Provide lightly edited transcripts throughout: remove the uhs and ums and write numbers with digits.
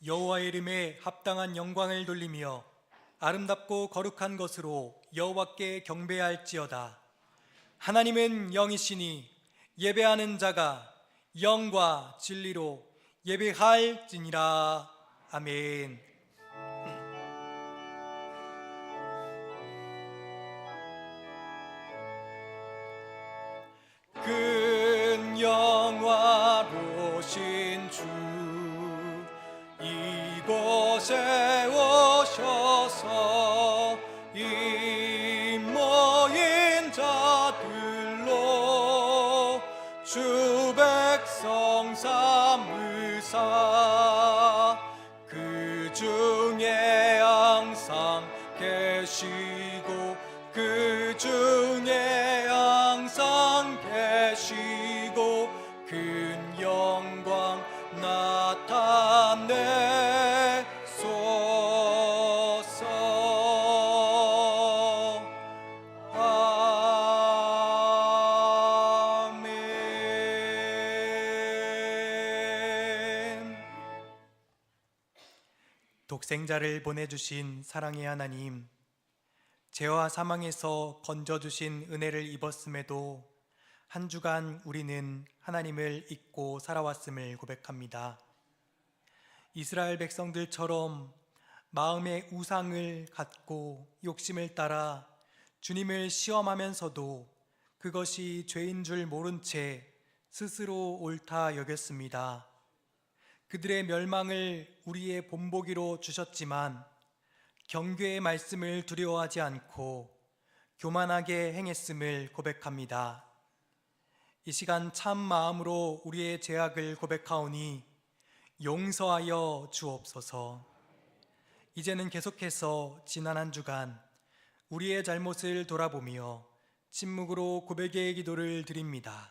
여호와의 이름에 합당한 영광을 돌리며 아름답고 거룩한 것으로 여호와께 경배할지어다. 하나님은 영이시니 예배하는 자가 영과 진리로 예배할지니라. 아멘. 큰 영화로신 주 이곳에 오셔서 이 모인 자들로 주 백성 삼으사 그 중에 항상 계시고 그 중에 항상 계시고 큰 영광 나타내소서. 아멘. 독생자를 보내주신 사랑의 하나님, 죄와 사망에서 건져주신 은혜를 입었음에도 한 주간 우리는 하나님을 잊고 살아왔음을 고백합니다. 이스라엘 백성들처럼 마음의 우상을 갖고 욕심을 따라 주님을 시험하면서도 그것이 죄인 줄 모른 채 스스로 옳다 여겼습니다. 그들의 멸망을 우리의 본보기로 주셨지만 경계의 말씀을 두려워하지 않고 교만하게 행했음을 고백합니다. 이 시간 참 마음으로 우리의 죄악을 고백하오니 용서하여 주옵소서. 이제는 계속해서 지난 한 주간 우리의 잘못을 돌아보며 침묵으로 고백의 기도를 드립니다.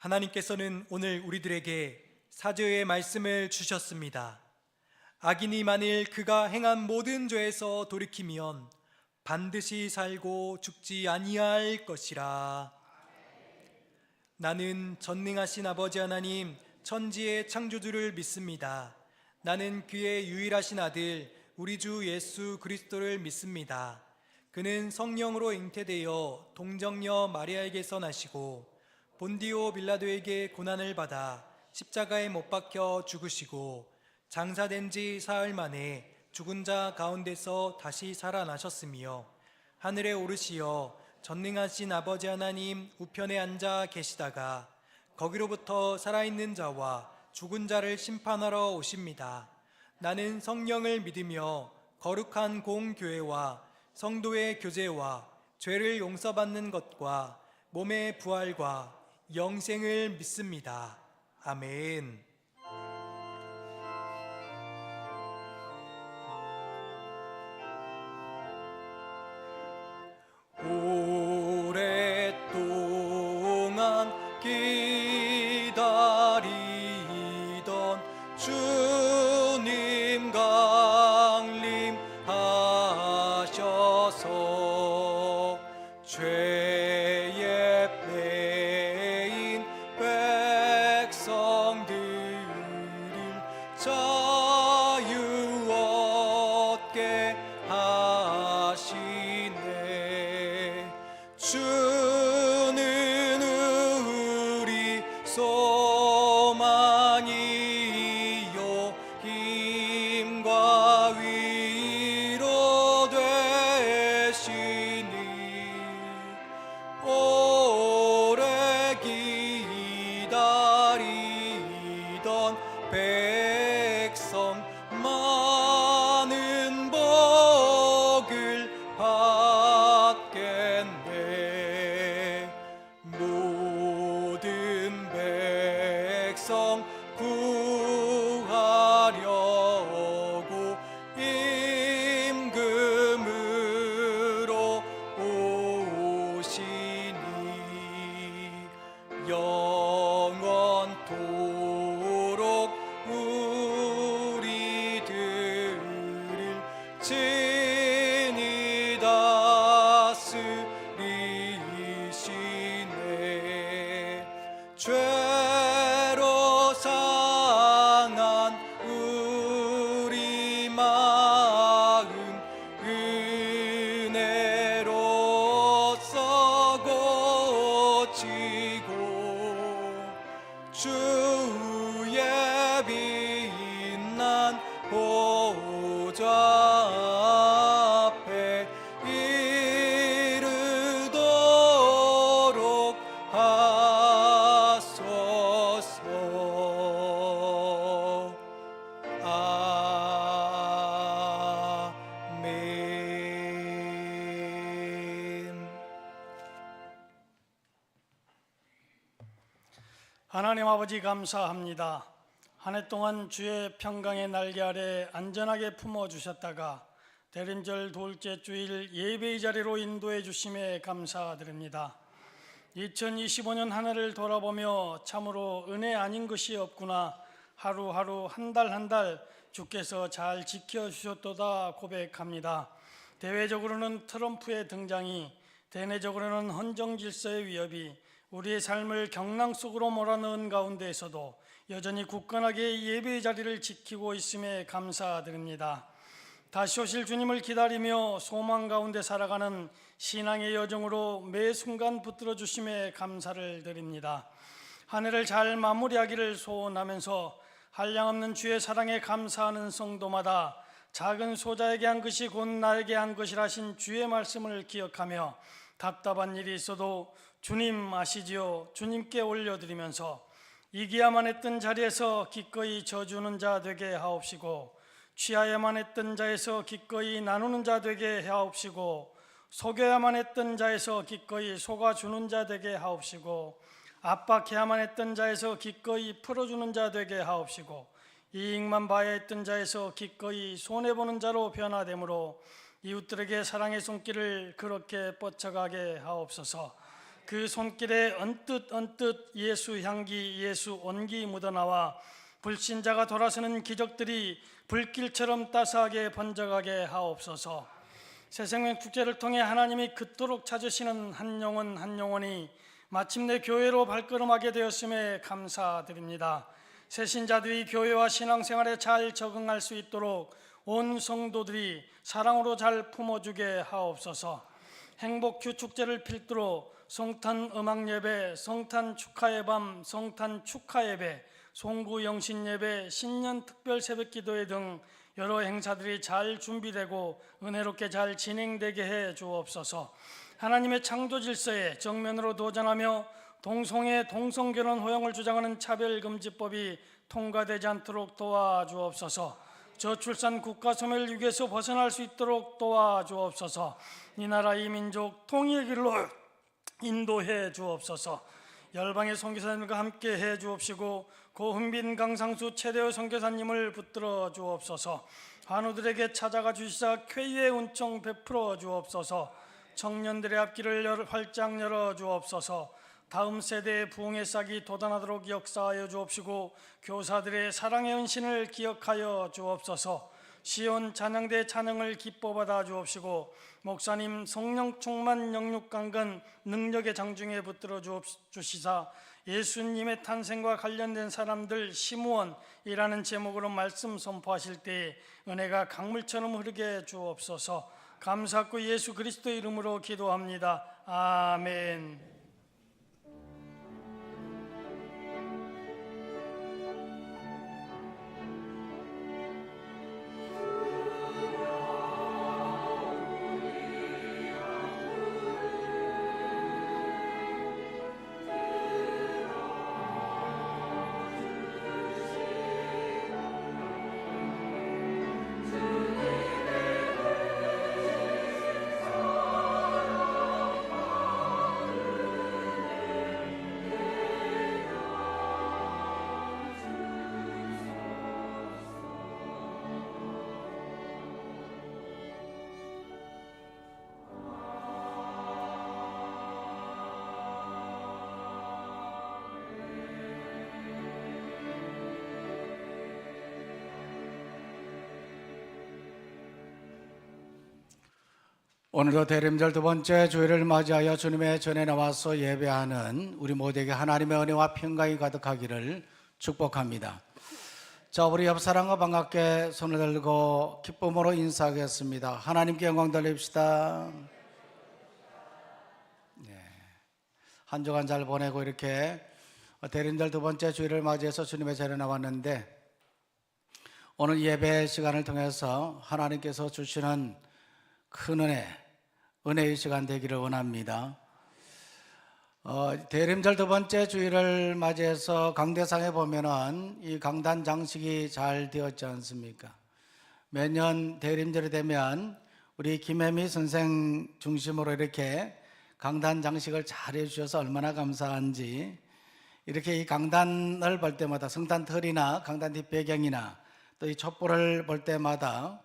하나님께서는 오늘 우리들에게 사죄의 말씀을 주셨습니다. 악인이 만일 그가 행한 모든 죄에서 돌이키면 반드시 살고 죽지 아니할 것이라. 나는 전능하신 아버지 하나님 천지의 창조주를 믿습니다. 나는 그의 유일하신 아들 우리 주 예수 그리스도를 믿습니다. 그는 성령으로 잉태되어 동정녀 마리아에게서 나시고 본디오 빌라도에게 고난을 받아 십자가에 못 박혀 죽으시고 장사된 지 사흘 만에 죽은 자 가운데서 다시 살아나셨으며 하늘에 오르시어 전능하신 아버지 하나님 우편에 앉아 계시다가 거기로부터 살아있는 자와 죽은 자를 심판하러 오십니다. 나는 성령을 믿으며 거룩한 공교회와 성도의 교제와 죄를 용서받는 것과 몸의 부활과 영생을 믿습니다. 아멘. 오랫동안 기다리던 주님 강림하셔서 죄의 배인 소망이요 힘과 위로 되시니 오래 기다리던 백성 많은 복을 받겠네. 모든 백성 구하려고 임금으로 오시니 영원토록 우리들을 친히 다스리시네. 죄로 상한 우리 마음 은혜로써 고치고 주의 빛난 보좌 앞에 이르도록 하소서. 아멘. 하나님 아버지 감사합니다. 한 해 동안 주의 평강의 날개 아래 안전하게 품어주셨다가 대림절 둘째 주일 예배의 자리로 인도해 주심에 감사드립니다. 2025년 한 해를 돌아보며 참으로 은혜 아닌 것이 없구나, 하루하루 한 달 한 달 주께서 잘 지켜주셨도다 고백합니다. 대외적으로는 트럼프의 등장이, 대내적으로는 헌정 질서의 위협이 우리의 삶을 경랑 속으로 몰아넣은 가운데에서도 여전히 굳건하게 예배의 자리를 지키고 있음에 감사드립니다. 다시 오실 주님을 기다리며 소망 가운데 살아가는 신앙의 여정으로 매 순간 붙들어 주심에 감사를 드립니다. 한 해를 잘 마무리하기를 소원하면서 한량없는 주의 사랑에 감사하는 성도마다 작은 소자에게 한 것이 곧 나에게 한 것이라신 주의 말씀을 기억하며 답답한 일이 있어도 주님 아시지요, 주님께 올려드리면서 이기야만 했던 자리에서 기꺼이 져주는 자 되게 하옵시고, 취하야만 했던 자에서 기꺼이 나누는 자 되게 하옵시고, 속여야만 했던 자에서 기꺼이 속아주는 자 되게 하옵시고, 압박해야만 했던 자에서 기꺼이 풀어주는 자 되게 하옵시고, 이익만 봐야 했던 자에서 기꺼이 손해보는 자로 변화되므로 이웃들에게 사랑의 손길을 그렇게 뻗쳐가게 하옵소서. 그 손길에 언뜻 예수 향기, 예수 온기 묻어나와 불신자가 돌아서는 기적들이 불길처럼 따스하게 번져가게 하옵소서. 새생명 축제를 통해 하나님이 그토록 찾으시는 한 영혼 한 영혼이 마침내 교회로 발걸음하게 되었음에 감사드립니다. 새신자들이 교회와 신앙생활에 잘 적응할 수 있도록 온 성도들이 사랑으로 잘 품어주게 하옵소서. 행복규 축제를 필두로 성탄 음악예배, 성탄 축하의 밤, 성탄 축하예배, 송구 영신예배, 신년 특별 새벽기도회 등 여러 행사들이 잘 준비되고 은혜롭게 잘 진행되게 해 주옵소서. 하나님의 창조 질서에 정면으로 도전하며 동성애, 동성결혼 허용을 주장하는 차별금지법이 통과되지 않도록 도와주옵소서. 저출산 국가소멸 위기에서 벗어날 수 있도록 도와주옵소서. 이 나라 이 민족 통일의 길로 인도해 주옵소서. 열방의 선교사님과 함께 해 주옵시고 고흥빈 강상수 최대호 선교사님을 붙들어 주옵소서. 한우들에게 찾아가 주시사 쾌유의 은총 베풀어 주옵소서. 청년들의 앞길을 활짝 열어 주옵소서. 다음 세대의 부흥의 싹이 돋아나도록 역사하여 주옵시고 교사들의 사랑의 은신을 기억하여 주옵소서. 시온 찬양대 찬양을 기뻐 받아 주옵시고 목사님 성령 충만 영육 강건 능력의 장중에 붙들어 주시사 예수님의 탄생과 관련된 사람들 심우원이라는 제목으로 말씀 선포하실 때 은혜가 강물처럼 흐르게 주옵소서. 감사하고 예수 그리스도의 이름으로 기도합니다. 아멘. 오늘도 대림절 두 번째 주일을 맞이하여 주님의 전에 나와서 예배하는 우리 모두에게 하나님의 은혜와 평강이 가득하기를 축복합니다. 자, 우리 옆 사람과 반갑게 손을 들고 기쁨으로 인사하겠습니다. 하나님께 영광 돌립시다. 한 주간 잘 보내고 이렇게 대림절 두 번째 주일을 맞이해서 주님의 전에 나왔는데, 오늘 예배 시간을 통해서 하나님께서 주시는 큰 은혜의 시간 되기를 원합니다. 대림절 두 번째 주일을 맞이해서 강대상에 보면은 이 강단 장식이 잘 되었지 않습니까? 매년 대림절이 되면 우리 김혜미 선생 중심으로 이렇게 강단 장식을 잘 해주셔서 얼마나 감사한지, 이렇게 이 강단을 볼 때마다 성탄틀이나 강단 뒷배경이나 또 이 촛불을 볼 때마다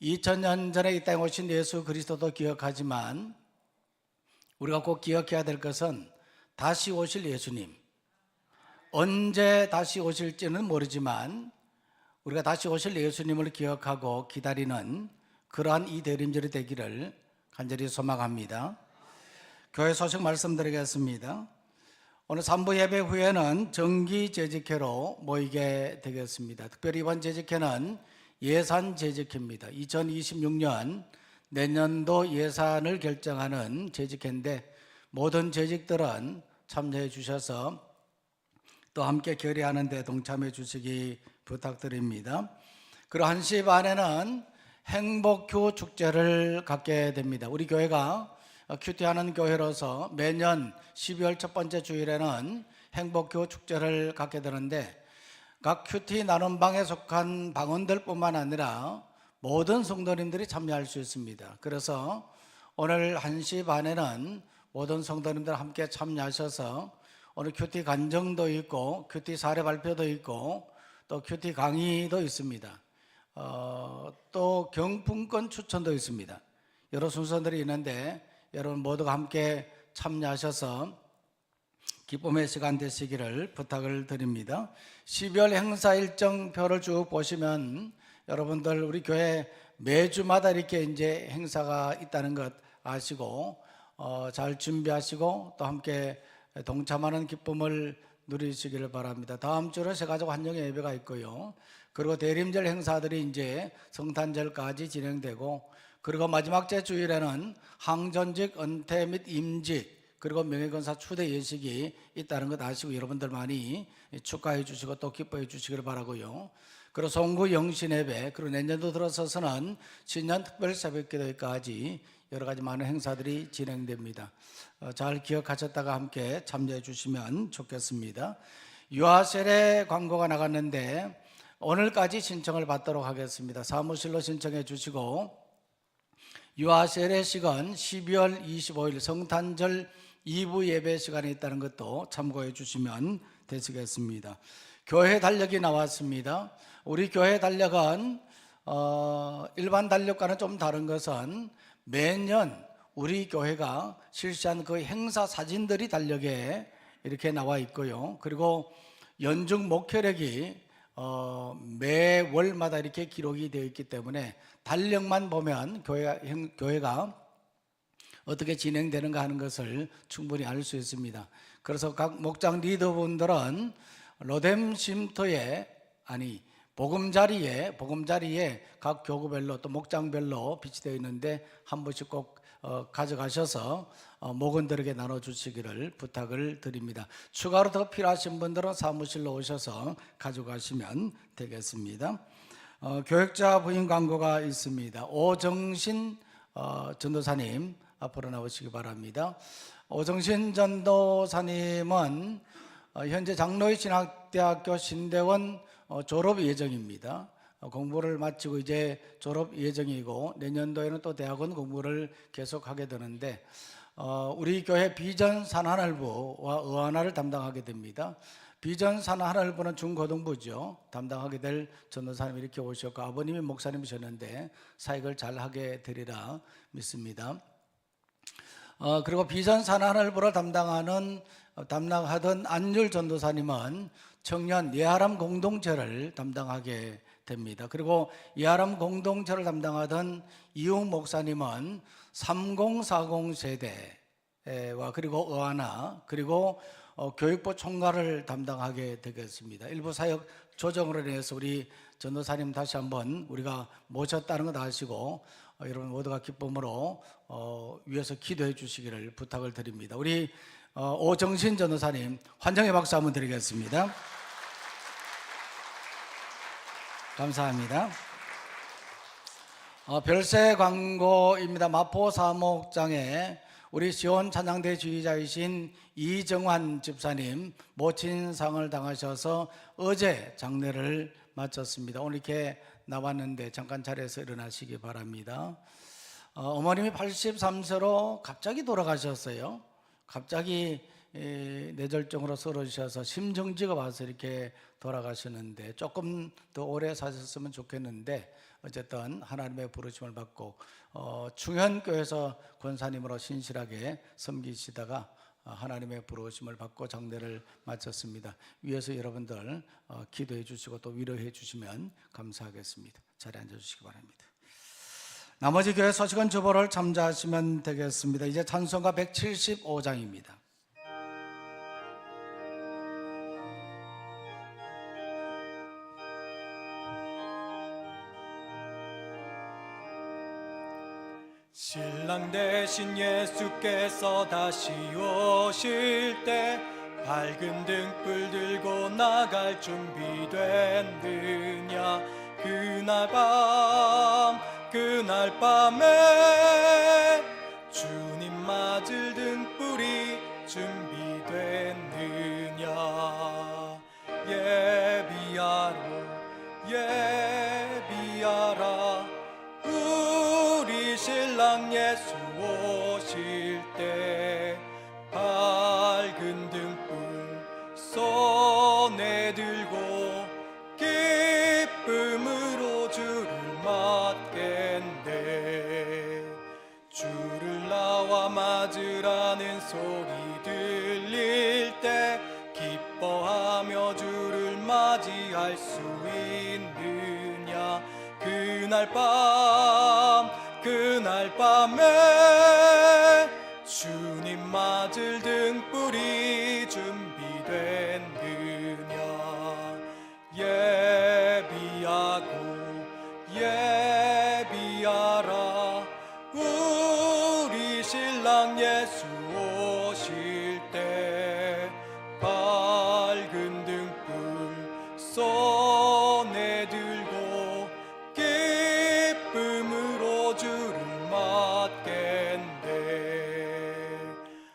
2000년 전에 이 땅에 오신 예수 그리스도도 기억하지만 우리가 꼭 기억해야 될 것은 다시 오실 예수님, 언제 다시 오실지는 모르지만 우리가 다시 오실 예수님을 기억하고 기다리는 그러한 이 대림절이 되기를 간절히 소망합니다. 교회 소식 말씀드리겠습니다. 오늘 3부 예배 후에는 정기 재직회로 모이게 되겠습니다. 특별히 이번 재직회는 예산 재직회입니다. 2026년 내년도 예산을 결정하는 재직회인데, 모든 재직들은 참여해 주셔서 또 함께 결의하는 데 동참해 주시기 부탁드립니다. 그리고 1시 반에는 행복큐 축제를 갖게 됩니다. 우리 교회가 큐티하는 교회로서 매년 12월 첫 번째 주일에는 행복큐 축제를 갖게 되는데, 각 큐티 나눔방에 속한 방언들 뿐만 아니라 모든 성도님들이 참여할 수 있습니다. 그래서 오늘 1시 반에는 모든 성도님들 함께 참여하셔서 오늘 큐티 간정도 있고 큐티 사례 발표도 있고 또 큐티 강의도 있습니다. 또 경품권 추천도 있습니다. 여러 순서들이 있는데 여러분 모두가 함께 참여하셔서 기쁨의 시간 되시기를 부탁을 드립니다. 12월 행사 일정표를 쭉 보시면 여러분들 우리 교회 매주마다 이렇게 이제 행사가 있다는 것 아시고 잘 준비하시고 또 함께 동참하는 기쁨을 누리시기를 바랍니다. 다음 주로 새가족 환영의 예배가 있고요. 그리고 대림절 행사들이 이제 성탄절까지 진행되고, 그리고 마지막 째 주일에는 항전직, 은퇴 및 임직, 그리고 명예건사 추대 예식이 있다는 것 아시고 여러분들 많이 축하해 주시고 또 기뻐해 주시기를 바라고요. 그리고 송구 영신 예배, 그리고 내년도 들어서서는 신년 특별 새벽기도회까지 여러 가지 많은 행사들이 진행됩니다. 잘 기억하셨다가 함께 참여해 주시면 좋겠습니다. 유아셀의 광고가 나갔는데 오늘까지 신청을 받도록 하겠습니다. 사무실로 신청해 주시고, 유아셀의 시간 12월 25일 성탄절 2부 예배 시간에 있다는 것도 참고해 주시면 되시겠습니다. 교회 달력이 나왔습니다. 우리 교회 달력은 일반 달력과는 좀 다른 것은 매년 우리 교회가 실시한 그 행사 사진들이 달력에 이렇게 나와 있고요. 그리고 연중 목회력이 매월마다 이렇게 기록이 되어 있기 때문에 달력만 보면 교회가 어떻게 진행되는가 하는 것을 충분히 알 수 있습니다. 그래서 각 목장 리더분들은 로뎀 쉼터에 복음자리에 각 교구별로 또 목장별로 비치되어 있는데 한 번씩 꼭 가져가셔서 목원들에게 나눠주시기를 부탁을 드립니다. 추가로 더 필요하신 분들은 사무실로 오셔서 가져가시면 되겠습니다. 교역자 부인 광고가 있습니다. 오정신 전도사님 앞으로 나오시기 바랍니다. 오정신 전도사님은 현재 장로의 진학대학교 신대원 졸업 예정입니다. 공부를 마치고 이제 졸업 예정이고 내년도에는 또 대학원 공부를 계속하게 되는데 우리 교회 비전 산하늘부와 의원화를 담당하게 됩니다. 비전 산하늘부는 중고등부죠. 담당하게 될 전도사님이 이렇게 오셨고 아버님이 목사님이셨는데 사역을 잘 하게 되리라 믿습니다. 그리고 비전 산하늘부를 담당하던 안율 전도사님은 청년 예하람 공동체를 담당하게 됩니다. 그리고 예하람 공동체를 담당하던 이웅 목사님은 3040 세대와 그리고 의하나 그리고 교육부 총괄을 담당하게 되겠습니다. 일부 사역 조정으로 인해서 우리 전도사님 다시 한번 우리가 모셨다는 것 아시고 여러분 모두가 기쁨으로 위에서 기도해 주시기를 부탁을 드립니다. 우리 오정신 전도사님 환영의 박수 한번 드리겠습니다. 감사합니다. 별세 광고입니다. 마포 사목장에 우리 시온 찬양대 지휘자이신 이정환 집사님 모친상을 당하셔서 어제 장례를 마쳤습니다. 오늘 이렇게 나왔는데 잠깐 자리에서 일어나시기 바랍니다. 어머님이 83세로 갑자기 돌아가셨어요. 갑자기 뇌졸중으로 쓰러지셔서 심정지가 와서 이렇게 돌아가시는데 조금 더 오래 사셨으면 좋겠는데 어쨌든 하나님의 부르심을 받고 충현교회에서 권사님으로 신실하게 섬기시다가 하나님의 부르심을 받고 장례를 마쳤습니다. 위에서 여러분들 기도해 주시고 또 위로해 주시면 감사하겠습니다. 자리에 앉아 주시기 바랍니다. 나머지 교회 소식은 주보를 참조하시면 되겠습니다. 이제 찬송가 175장입니다. 신랑 대신 예수께서 다시 오실 때 밝은 등불 들고 나갈 준비됐느냐. 그날 밤에 주님 맞을 등불이 준비됐느냐. 예비하라 우리 신랑 예수 오실 때 밝은 등불 손에 들고 기쁨으로 주를 맞겠네. 주를 나와 맞으라는 소리 들릴 때 기뻐하며 주를 맞이할 수 있느냐. 그날 밤에 주님 맞을 등불이 준비됐느냐. 예비하라 우리 신랑 예수 오실 때 밝은 등불 손에 들고 기쁨으로 주를 맞겠네.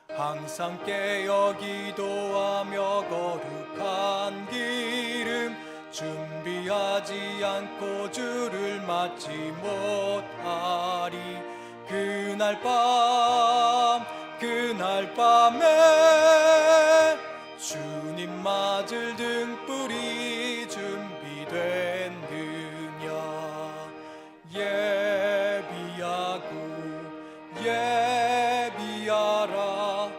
항상 깨어 기도하며 거룩한 기름 준비하지 않고 주를 맞지 못하리. 그날 밤에 주님 맞을 등불이 준비됐느냐. 예비하라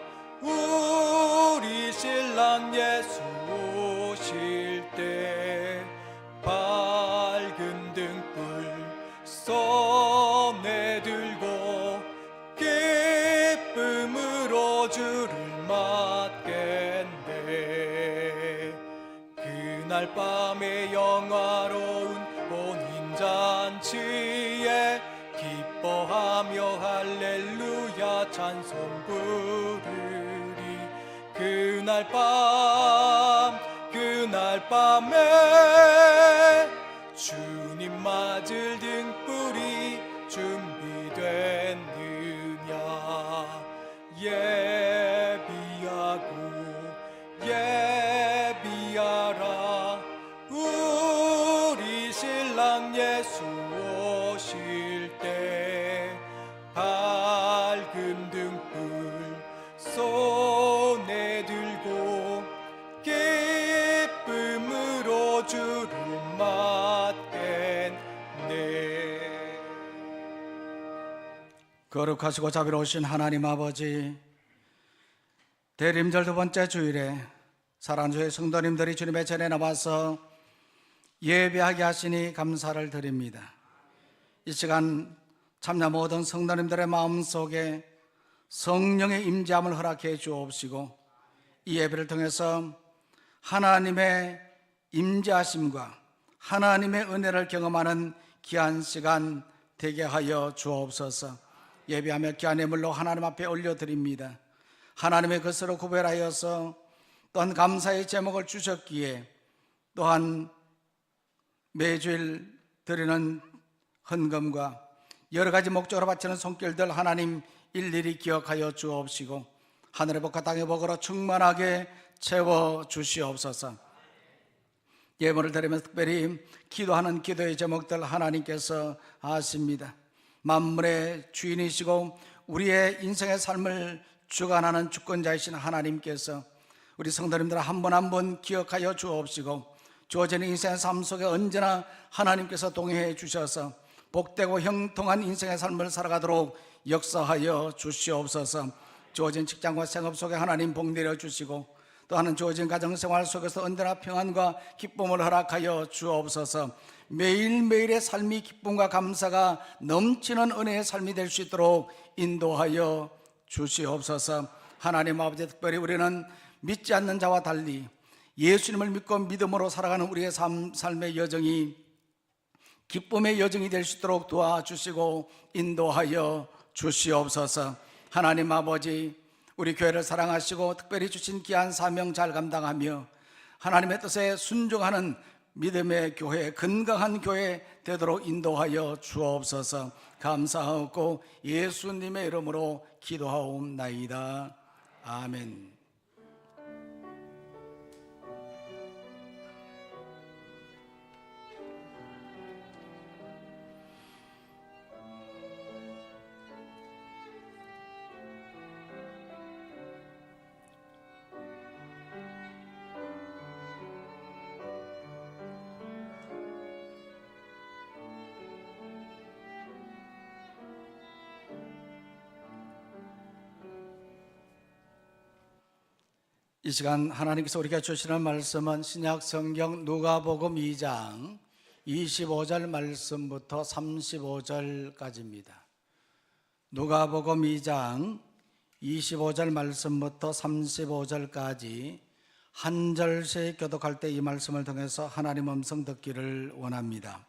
우리 신랑 예수 오실 때 밝은 등불 손에 들고 기쁨으로 주를 맞겠네. 그날 밤에 영화로운 혼인잔치에 기뻐하며 할렐루야 찬송 부르리. 그날 밤에 주님 맞을 등불이 준비됐느냐. 예비하라 우리 신랑 예수 오실 때 밝은 등불 손에 들고 기쁨으로 주를 맞겠네. 거룩하시고 자비로우신 하나님 아버지, 대림절 두 번째 주일에 사랑주의 성도님들이 주님의 전에 나와서 예배하게 하시니 감사를 드립니다. 이 시간 참여 모든 성도님들의 마음속에 성령의 임재함을 허락해 주옵시고 이 예배를 통해서 하나님의 임재하심과 하나님의 은혜를 경험하는 귀한 시간 되게 하여 주옵소서. 예배하며 귀한 예물로 하나님 앞에 올려드립니다. 하나님의 것으로 구별하여서 또한 감사의 제목을 주셨기에 또한 매주일 드리는 헌금과 여러 가지 목적으로 바치는 손길들 하나님 일일이 기억하여 주옵시고 하늘의 복과 땅의 복으로 충만하게 채워 주시옵소서. 예물을 드리면서 특별히 기도하는 기도의 제목들 하나님께서 아십니다. 만물의 주인이시고 우리의 인생의 삶을 주관하는 주권자이신 하나님께서 우리 성도님들 한 분 한 분 기억하여 주옵시고 주어지는 인생의 삶 속에 언제나 하나님께서 동행해 주셔서 복되고 형통한 인생의 삶을 살아가도록 역사하여 주시옵소서. 주어진 직장과 생업 속에 하나님 복 내려주시고 또한 주어진 가정생활 속에서 언제나 평안과 기쁨을 허락하여 주옵소서. 매일매일의 삶이 기쁨과 감사가 넘치는 은혜의 삶이 될 수 있도록 인도하여 주시옵소서. 하나님 아버지, 특별히 우리는 믿지 않는 자와 달리 예수님을 믿고 믿음으로 살아가는 우리의 삶의 여정이 기쁨의 여정이 될 수 있도록 도와주시고 인도하여 주시옵소서. 하나님 아버지, 우리 교회를 사랑하시고 특별히 주신 귀한 사명 잘 감당하며 하나님의 뜻에 순종하는 믿음의 교회, 건강한 교회 되도록 인도하여 주옵소서. 감사하고 예수님의 이름으로 기도하옵나이다. 아멘. 이 시간 하나님께서 우리에게 주시는 말씀은 신약 성경 누가복음 2장 25절 말씀부터 35절까지입니다. 누가복음 2장 25절 말씀부터 35절까지 한 절씩 교독할 때 이 말씀을 통해서 하나님 음성 듣기를 원합니다.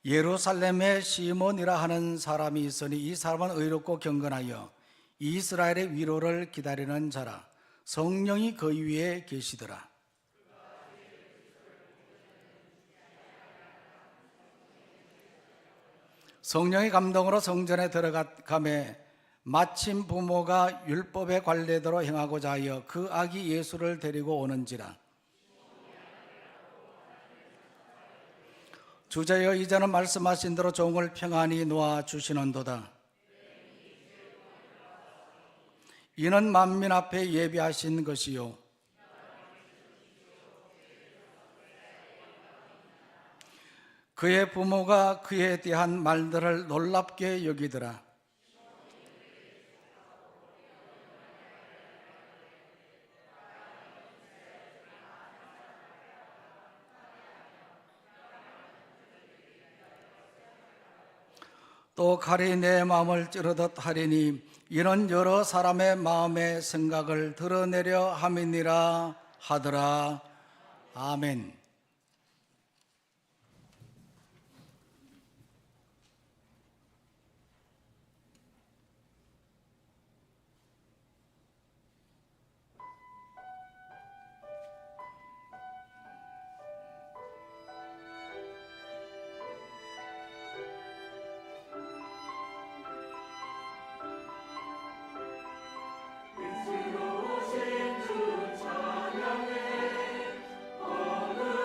예루살렘에 시몬이라 하는 사람이 있으니 이 사람은 의롭고 경건하여 이스라엘의 위로를 기다리는 자라. 성령이 그 위에 계시더라. 성령의 감동으로 성전에 들어가매 마침 부모가 율법의 관례대로 행하고자 하여 그 아기 예수를 데리고 오는지라. 주제여 이제는 말씀하신 대로 종을 평안히 놓아 주시는도다. 이는 만민 앞에 예비하신 것이요 그의 부모가 그에 대한 말들을 놀랍게 여기더라. 또 칼이 내 마음을 찌르듯 하리니 이는 여러 사람의 마음의 생각을 드러내려 함이니라 하더라. 아멘. 오신 주 찬양해 어느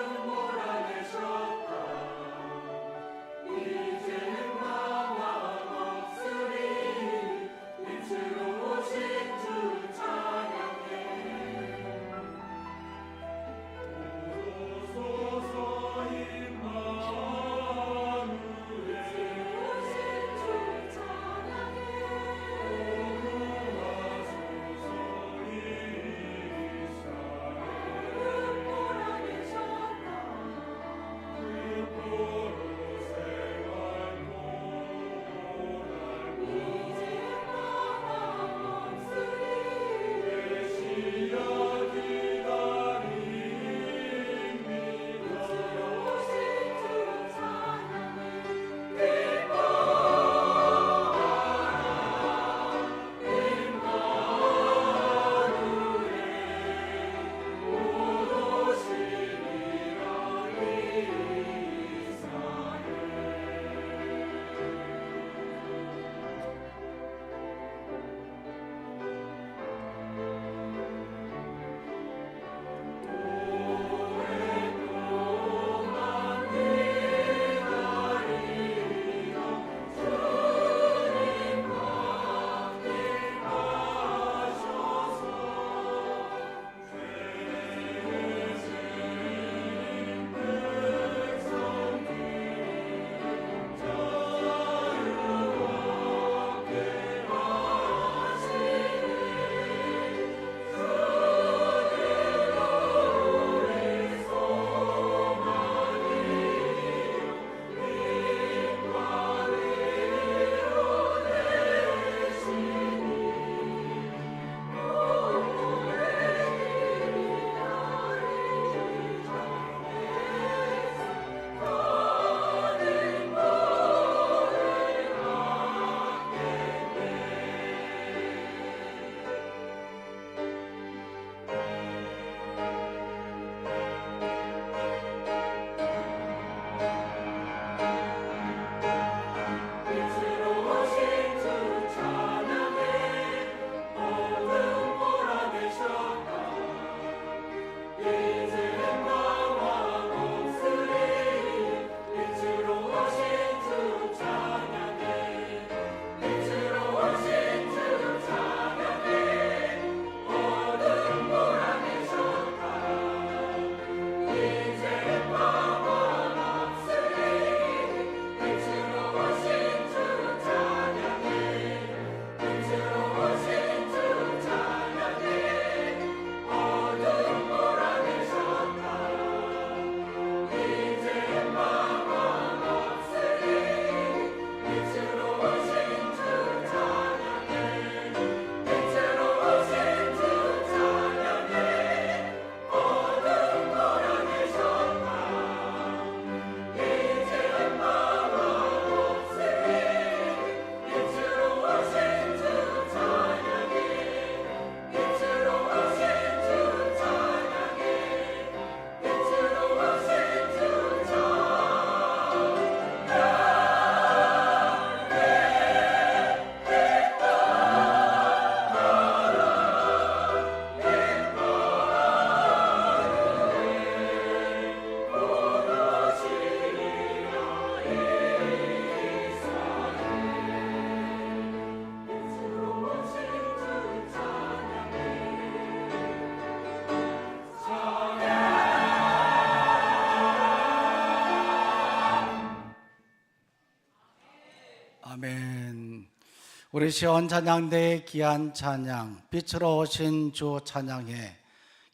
우리 시온 찬양대의 귀한 찬양, 빛으로 오신 주 찬양에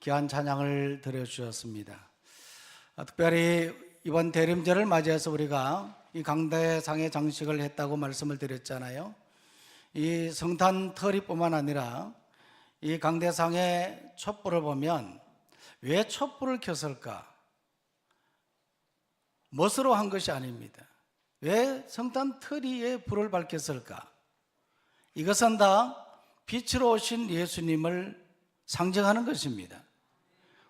귀한 찬양을 드려주셨습니다. 특별히 이번 대림절을 맞이해서 우리가 이 강대상의 장식을 했다고 말씀을 드렸잖아요. 이 성탄 터리뿐만 아니라 이 강대상의 촛불을 보면 왜 촛불을 켰을까? 멋으로 한 것이 아닙니다. 왜 성탄 터리에 불을 밝혔을까? 이것은 다 빛으로 오신 예수님을 상징하는 것입니다.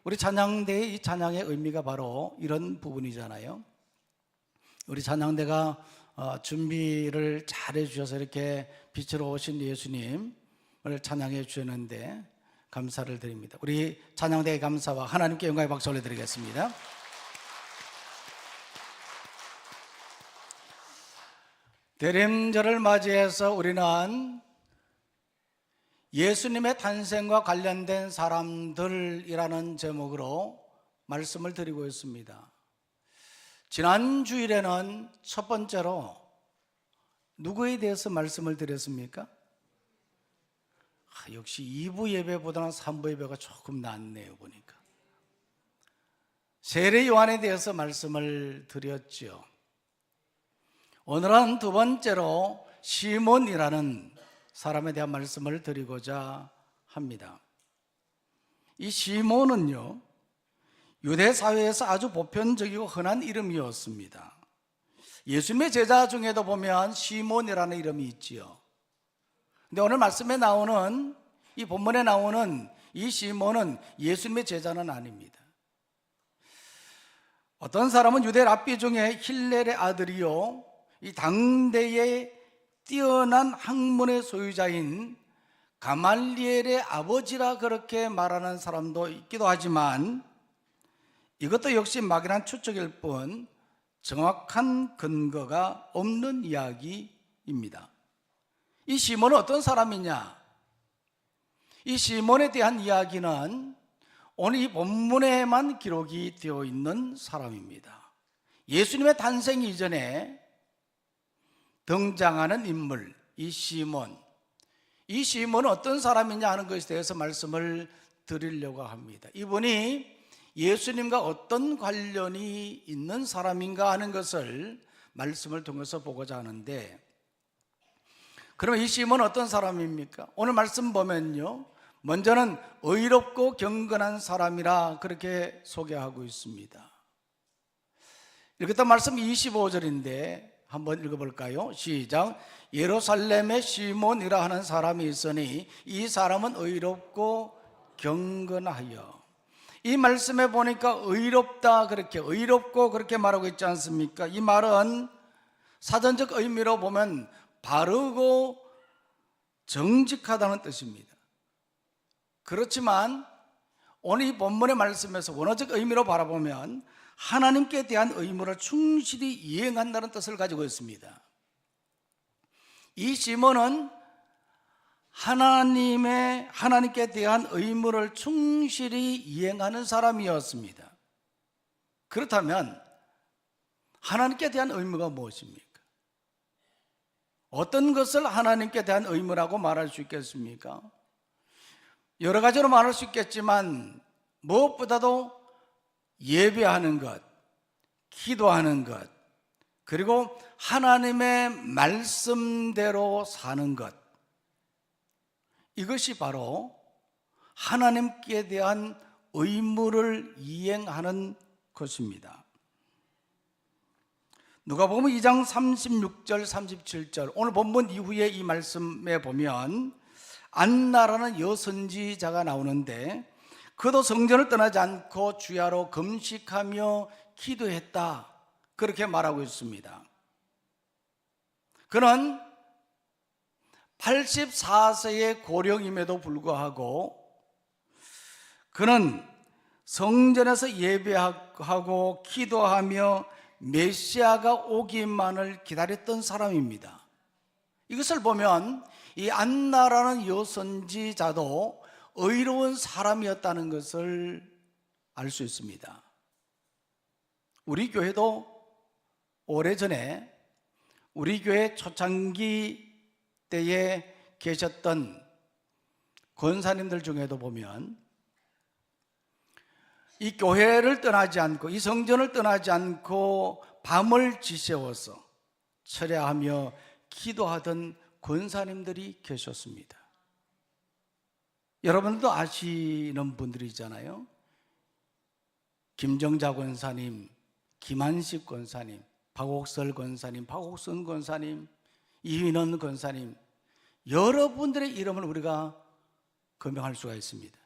우리 찬양대의 이 찬양의 의미가 바로 이런 부분이잖아요. 우리 찬양대가 준비를 잘 해주셔서 이렇게 빛으로 오신 예수님을 찬양해 주셨는데 감사를 드립니다. 우리 찬양대의 감사와 하나님께 영광의 박수 올려드리겠습니다. 대림절을 맞이해서 우리는 예수님의 탄생과 관련된 사람들이라는 제목으로 말씀을 드리고 있습니다. 지난 주일에는 첫 번째로 누구에 대해서 말씀을 드렸습니까? 역시 2부 예배보다는 3부 예배가 조금 낫네요 보니까. 세례 요한에 대해서 말씀을 드렸죠. 오늘은 두 번째로 시몬이라는 사람에 대한 말씀을 드리고자 합니다. 이 시몬은요, 유대 사회에서 아주 보편적이고 흔한 이름이었습니다. 예수님의 제자 중에도 보면 시몬이라는 이름이 있지요. 근데 오늘 말씀에 나오는, 이 본문에 나오는 이 시몬은 예수님의 제자는 아닙니다. 어떤 사람은 유대 랍비 중에 힐렐의 아들이요, 이 당대의 뛰어난 학문의 소유자인 가말리엘의 아버지라 그렇게 말하는 사람도 있기도 하지만 이것도 역시 막연한 추측일 뿐 정확한 근거가 없는 이야기입니다. 이 시몬은 어떤 사람이냐? 이 시몬에 대한 이야기는 오늘 이 본문에만 기록이 되어 있는 사람입니다. 예수님의 탄생 이전에 등장하는 인물, 이 시몬. 이 시몬은 어떤 사람이냐 하는 것에 대해서 말씀을 드리려고 합니다. 이분이 예수님과 어떤 관련이 있는 사람인가 하는 것을 말씀을 통해서 보고자 하는데, 그러면 이 시몬은 어떤 사람입니까? 오늘 말씀 보면요, 먼저는 의롭고 경건한 사람이라 그렇게 소개하고 있습니다. 읽었던 말씀 25절인데 한번 읽어볼까요? 시작. 예루살렘에 시몬이라 하는 사람이 있으니 이 사람은 의롭고 경건하여. 이 말씀에 보니까 의롭다 그렇게, 의롭고 그렇게 말하고 있지 않습니까? 이 말은 사전적 의미로 보면 바르고 정직하다는 뜻입니다. 그렇지만 오늘 이 본문의 말씀에서 원어적 의미로 바라보면 하나님께 대한 의무를 충실히 이행한다는 뜻을 가지고 있습니다. 이 시몬은 하나님께 대한 의무를 충실히 이행하는 사람이었습니다. 그렇다면 하나님께 대한 의무가 무엇입니까? 어떤 것을 하나님께 대한 의무라고 말할 수 있겠습니까? 여러 가지로 말할 수 있겠지만 무엇보다도 예배하는 것, 기도하는 것, 그리고 하나님의 말씀대로 사는 것, 이것이 바로 하나님께 대한 의무를 이행하는 것입니다. 누가복음 2장 36절 37절, 오늘 본문 이후에 이 말씀에 보면 안나라는 여선지자가 나오는데 그도 성전을 떠나지 않고 주야로 금식하며 기도했다 그렇게 말하고 있습니다. 그는 84세의 고령임에도 불구하고 그는 성전에서 예배하고 기도하며 메시아가 오기만을 기다렸던 사람입니다. 이것을 보면 이 안나라는 여선지자도 의로운 사람이었다는 것을 알 수 있습니다. 우리 교회도 오래전에 우리 교회 초창기 때에 계셨던 권사님들 중에도 보면 이 교회를 떠나지 않고 이 성전을 떠나지 않고 밤을 지새워서 철야하며 기도하던 권사님들이 계셨습니다. 여러분도 아시는 분들이잖아요. 김정자 권사님, 김한식 권사님, 박옥설 권사님, 박옥선 권사님, 이휘는 권사님, 여러분들의 이름을 우리가 거명할 수가 있습니다.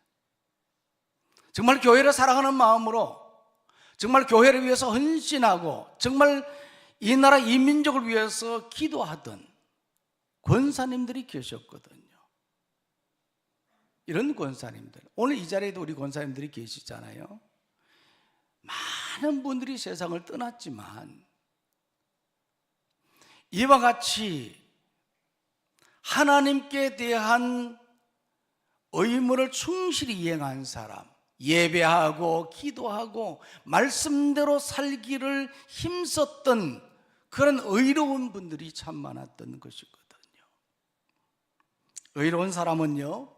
정말 교회를 사랑하는 마음으로, 정말 교회를 위해서 헌신하고, 정말 이 나라 이 민족을 위해서 기도하던 권사님들이 계셨거든요. 이런 권사님들, 오늘 이 자리에도 우리 권사님들이 계시잖아요. 많은 분들이 세상을 떠났지만 이와 같이 하나님께 대한 의무를 충실히 이행한 사람, 예배하고 기도하고 말씀대로 살기를 힘썼던 그런 의로운 분들이 참 많았던 것이거든요. 의로운 사람은요,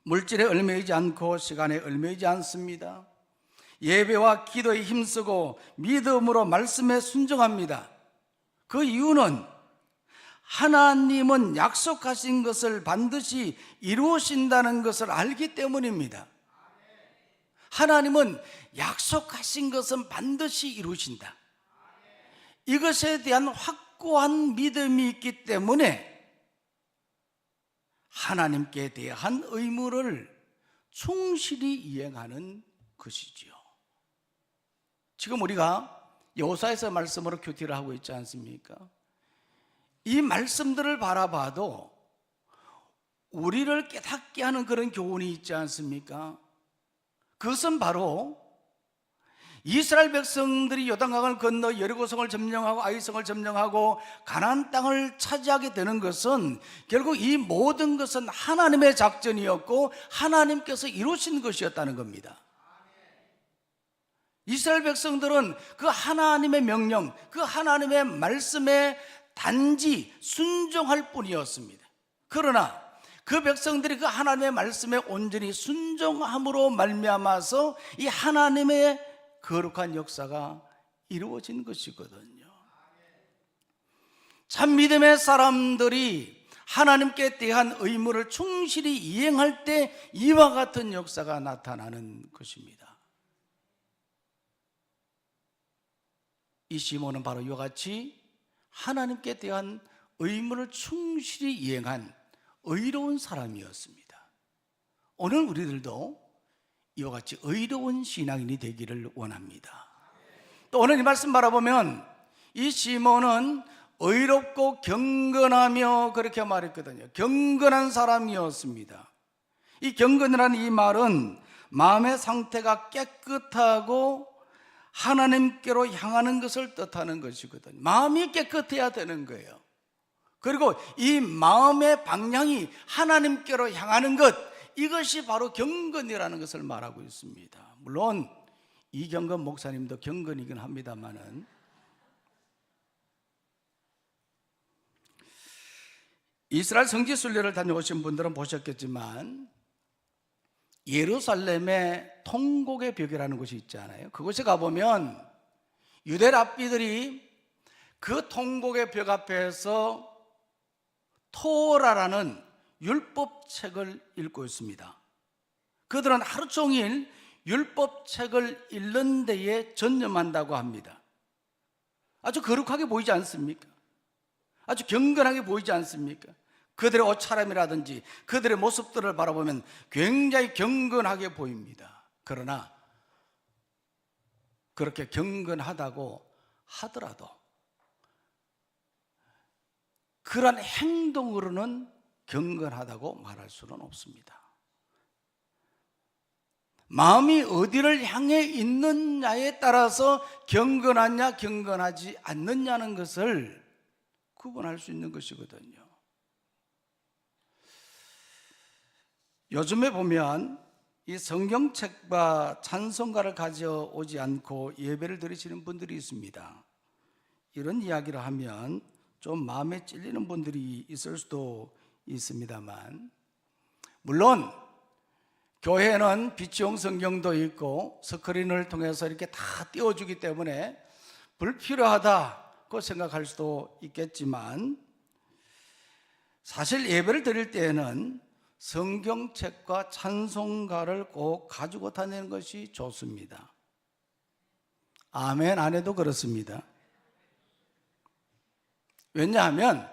물질에 얽매이지 않고 시간에 얽매이지 않습니다. 예배와 기도에 힘쓰고 믿음으로 말씀에 순종합니다. 그 이유는 하나님은 약속하신 것을 반드시 이루신다는 것을 알기 때문입니다. 하나님은 약속하신 것은 반드시 이루신다. 이것에 대한 확고한 믿음이 있기 때문에 하나님께 대한 의무를 충실히 이행하는 것이지요. 지금 우리가 여호수아에서 말씀으로 큐티를 하고 있지 않습니까? 이 말씀들을 바라봐도 우리를 깨닫게 하는 그런 교훈이 있지 않습니까? 그것은 바로 이스라엘 백성들이 요단강을 건너 여리고성을 점령하고 아이성을 점령하고 가나안 땅을 차지하게 되는 것은 결국 이 모든 것은 하나님의 작전이었고 하나님께서 이루신 것이었다는 겁니다. 이스라엘 백성들은 그 하나님의 명령, 그 하나님의 말씀에 단지 순종할 뿐이었습니다. 그러나 그 백성들이 그 하나님의 말씀에 온전히 순종함으로 말미암아서 이 하나님의 거룩한 역사가 이루어진 것이거든요. 참 믿음의 사람들이 하나님께 대한 의무를 충실히 이행할 때 이와 같은 역사가 나타나는 것입니다. 이 시몬은 바로 이와 같이 하나님께 대한 의무를 충실히 이행한 의로운 사람이었습니다. 오늘 우리들도 이와 같이 의로운 신앙인이 되기를 원합니다. 또 오늘 이 말씀 바라보면 이 시몬은 의롭고 경건하며 그렇게 말했거든요. 경건한 사람이었습니다. 이 경건이라는 이 말은 마음의 상태가 깨끗하고 하나님께로 향하는 것을 뜻하는 것이거든요. 마음이 깨끗해야 되는 거예요. 그리고 이 마음의 방향이 하나님께로 향하는 것, 이것이 바로 경건이라는 것을 말하고 있습니다. 물론 이경건 목사님도 경건이긴 합니다만은 이스라엘 성지 순례를 다녀오신 분들은 보셨겠지만 예루살렘의 통곡의 벽이라는 곳이 있잖아요. 그곳에 가보면 유대 랍비들이 그 통곡의 벽 앞에서 토라라는 율법책을 읽고 있습니다. 그들은 하루 종일 율법책을 읽는 데에 전념한다고 합니다. 아주 거룩하게 보이지 않습니까? 아주 경건하게 보이지 않습니까? 그들의 옷차림이라든지 그들의 모습들을 바라보면 굉장히 경건하게 보입니다. 그러나 그렇게 경건하다고 하더라도 그러한 행동으로는 경건하다고 말할 수는 없습니다. 마음이 어디를 향해 있느냐에 따라서 경건하냐 경건하지 않느냐는 것을 구분할 수 있는 것이거든요. 요즘에 보면 이 성경책과 찬송가를 가져오지 않고 예배를 드리시는 분들이 있습니다. 이런 이야기를 하면 좀 마음에 찔리는 분들이 있을 수도 있습니다만, 물론 교회는 비치용 성경도 있고 스크린을 통해서 이렇게 다 띄워주기 때문에 불필요하다고 생각할 수도 있겠지만, 사실 예배를 드릴 때에는 성경책과 찬송가를 꼭 가지고 다니는 것이 좋습니다. 아멘 안 해도 그렇습니다. 왜냐하면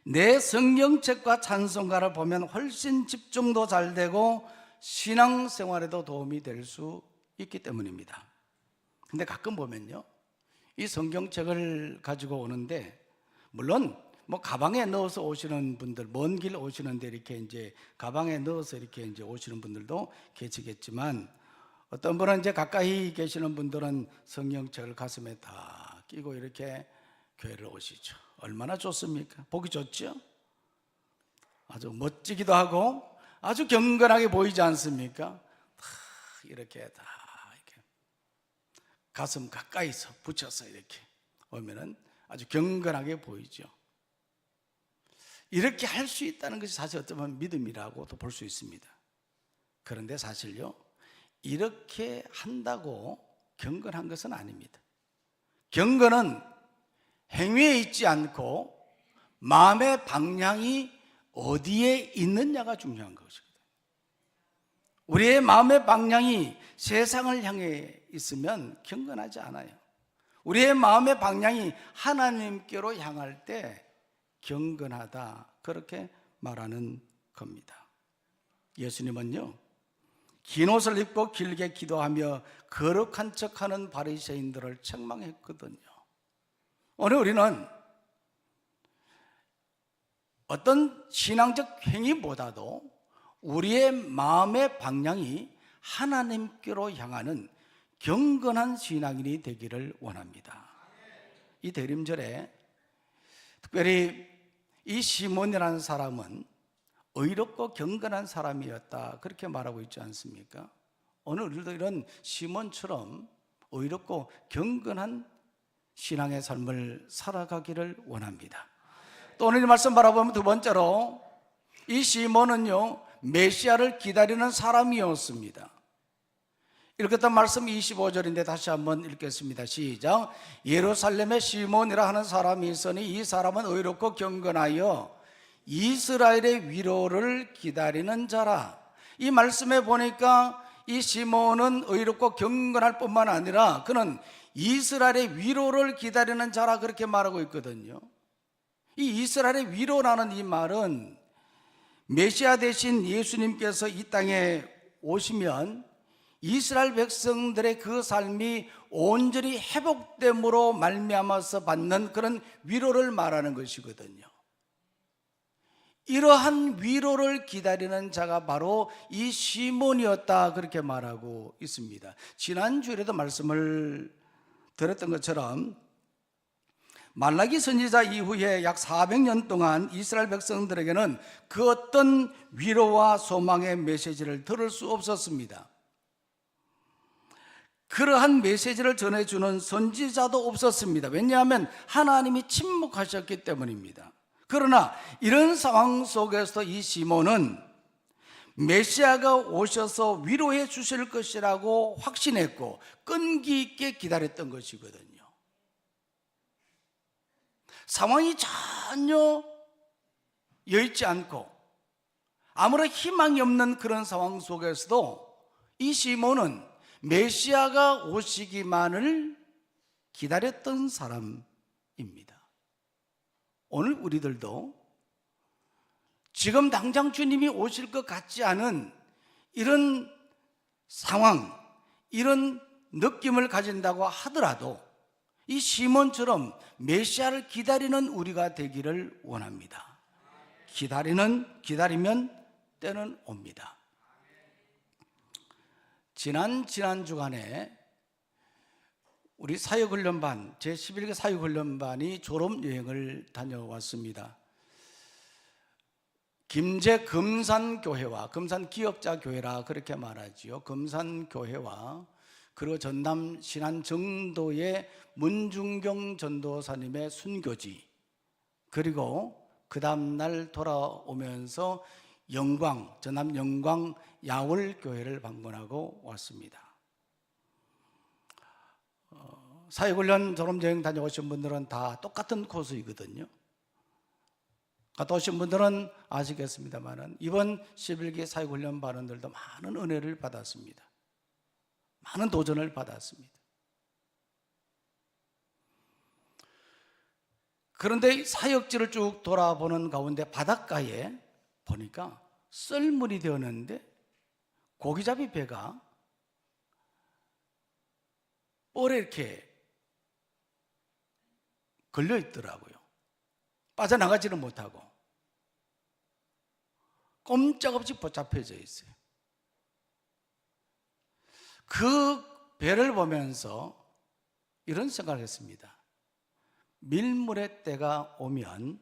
내 성경책과 찬송가를 보면 훨씬 집중도 잘 되고 신앙생활에도 도움이 될 수 있기 때문입니다. 근데 가끔 보면요, 이 성경책을 가지고 오는데, 물론 뭐 가방에 넣어서 오시는 분들, 먼 길 오시는데 이렇게 이제 가방에 넣어서 이렇게 이제 오시는 분들도 계시겠지만, 어떤 분은 이제 가까이 계시는 분들은 성경책을 가슴에 다 끼고 이렇게 교회를 오시죠. 얼마나 좋습니까? 보기 좋죠? 아주 멋지기도 하고 아주 경건하게 보이지 않습니까? 이렇게 다 이렇게 가슴 가까이서 붙여서 이렇게 오면은 아주 경건하게 보이죠. 이렇게 할 수 있다는 것이 사실 어쩌면 믿음이라고도 볼 수 있습니다. 그런데 사실요, 이렇게 한다고 경건한 것은 아닙니다. 경건은 행위에 있지 않고 마음의 방향이 어디에 있느냐가 중요한 것이거든요. 우리의 마음의 방향이 세상을 향해 있으면 경건하지 않아요. 우리의 마음의 방향이 하나님께로 향할 때 경건하다, 그렇게 말하는 겁니다. 예수님은요, 긴 옷을 입고 길게 기도하며 거룩한 척하는 바리새인들을 책망했거든요. 오늘 우리는 어떤 신앙적 행위보다도 우리의 마음의 방향이 하나님께로 향하는 경건한 신앙인이 되기를 원합니다. 이 대림절에 특별히 이 시몬이라는 사람은 의롭고 경건한 사람이었다, 그렇게 말하고 있지 않습니까? 오늘 우리도 이런 시몬처럼 의롭고 경건한 신앙의 삶을 살아가기를 원합니다. 또 오늘 이 말씀 바라보면 두 번째로, 이 시몬은요, 메시아를 기다리는 사람이었습니다. 읽었던 말씀 25절인데 다시 한번 읽겠습니다. 시작. 예루살렘에 시몬이라 하는 사람이 있으니 이 사람은 의롭고 경건하여 이스라엘의 위로를 기다리는 자라. 이 말씀에 보니까 이 시몬은 의롭고 경건할 뿐만 아니라 그는 이스라엘의 위로를 기다리는 자라, 그렇게 말하고 있거든요. 이 이스라엘의 위로라는 이 말은 메시아 대신 예수님께서 이 땅에 오시면 이스라엘 백성들의 그 삶이 온전히 회복됨으로 말미암아서 받는 그런 위로를 말하는 것이거든요. 이러한 위로를 기다리는 자가 바로 이 시몬이었다, 그렇게 말하고 있습니다. 지난주에도 말씀을 들었던 것처럼 말라기 선지자 이후에 약 400년 동안 이스라엘 백성들에게는 그 어떤 위로와 소망의 메시지를 들을 수 없었습니다. 그러한 메시지를 전해주는 선지자도 없었습니다. 왜냐하면 하나님이 침묵하셨기 때문입니다. 그러나 이런 상황 속에서 이 시몬은 메시아가 오셔서 위로해 주실 것이라고 확신했고 끈기 있게 기다렸던 것이거든요. 상황이 전혀 여의치 않고 아무런 희망이 없는 그런 상황 속에서도 이 시몬은 메시아가 오시기만을 기다렸던 사람입니다. 오늘 우리들도 지금 당장 주님이 오실 것 같지 않은 이런 상황, 이런 느낌을 가진다고 하더라도 이 시몬처럼 메시아를 기다리는 우리가 되기를 원합니다. 기다리면 때는 옵니다. 지난 주간에 우리 사역훈련반, 제11개 사역훈련반이 졸업여행을 다녀왔습니다. 김제 금산교회와, 금산기억자교회라 그렇게 말하지요. 금산교회와 그리고 전남 신안 정도의 문중경 전도사님의 순교지, 그리고 그 다음날 돌아오면서 전남 영광 야월교회를 방문하고 왔습니다. 사역훈련 졸업여행 다녀오신 분들은 다 똑같은 코스이거든요. 갔다 오신 분들은 아시겠습니다만 이번 11기 사역훈련 반원들도 많은 은혜를 받았습니다. 많은 도전을 받았습니다. 그런데 사역지를 쭉 돌아보는 가운데 바닷가에 보니까 썰물이 되었는데 고기잡이 배가 볼에 이렇게 걸려 있더라고요. 빠져나가지는 못하고 꼼짝없이 붙잡혀져 있어요. 그 배를 보면서 이런 생각을 했습니다. 밀물의 때가 오면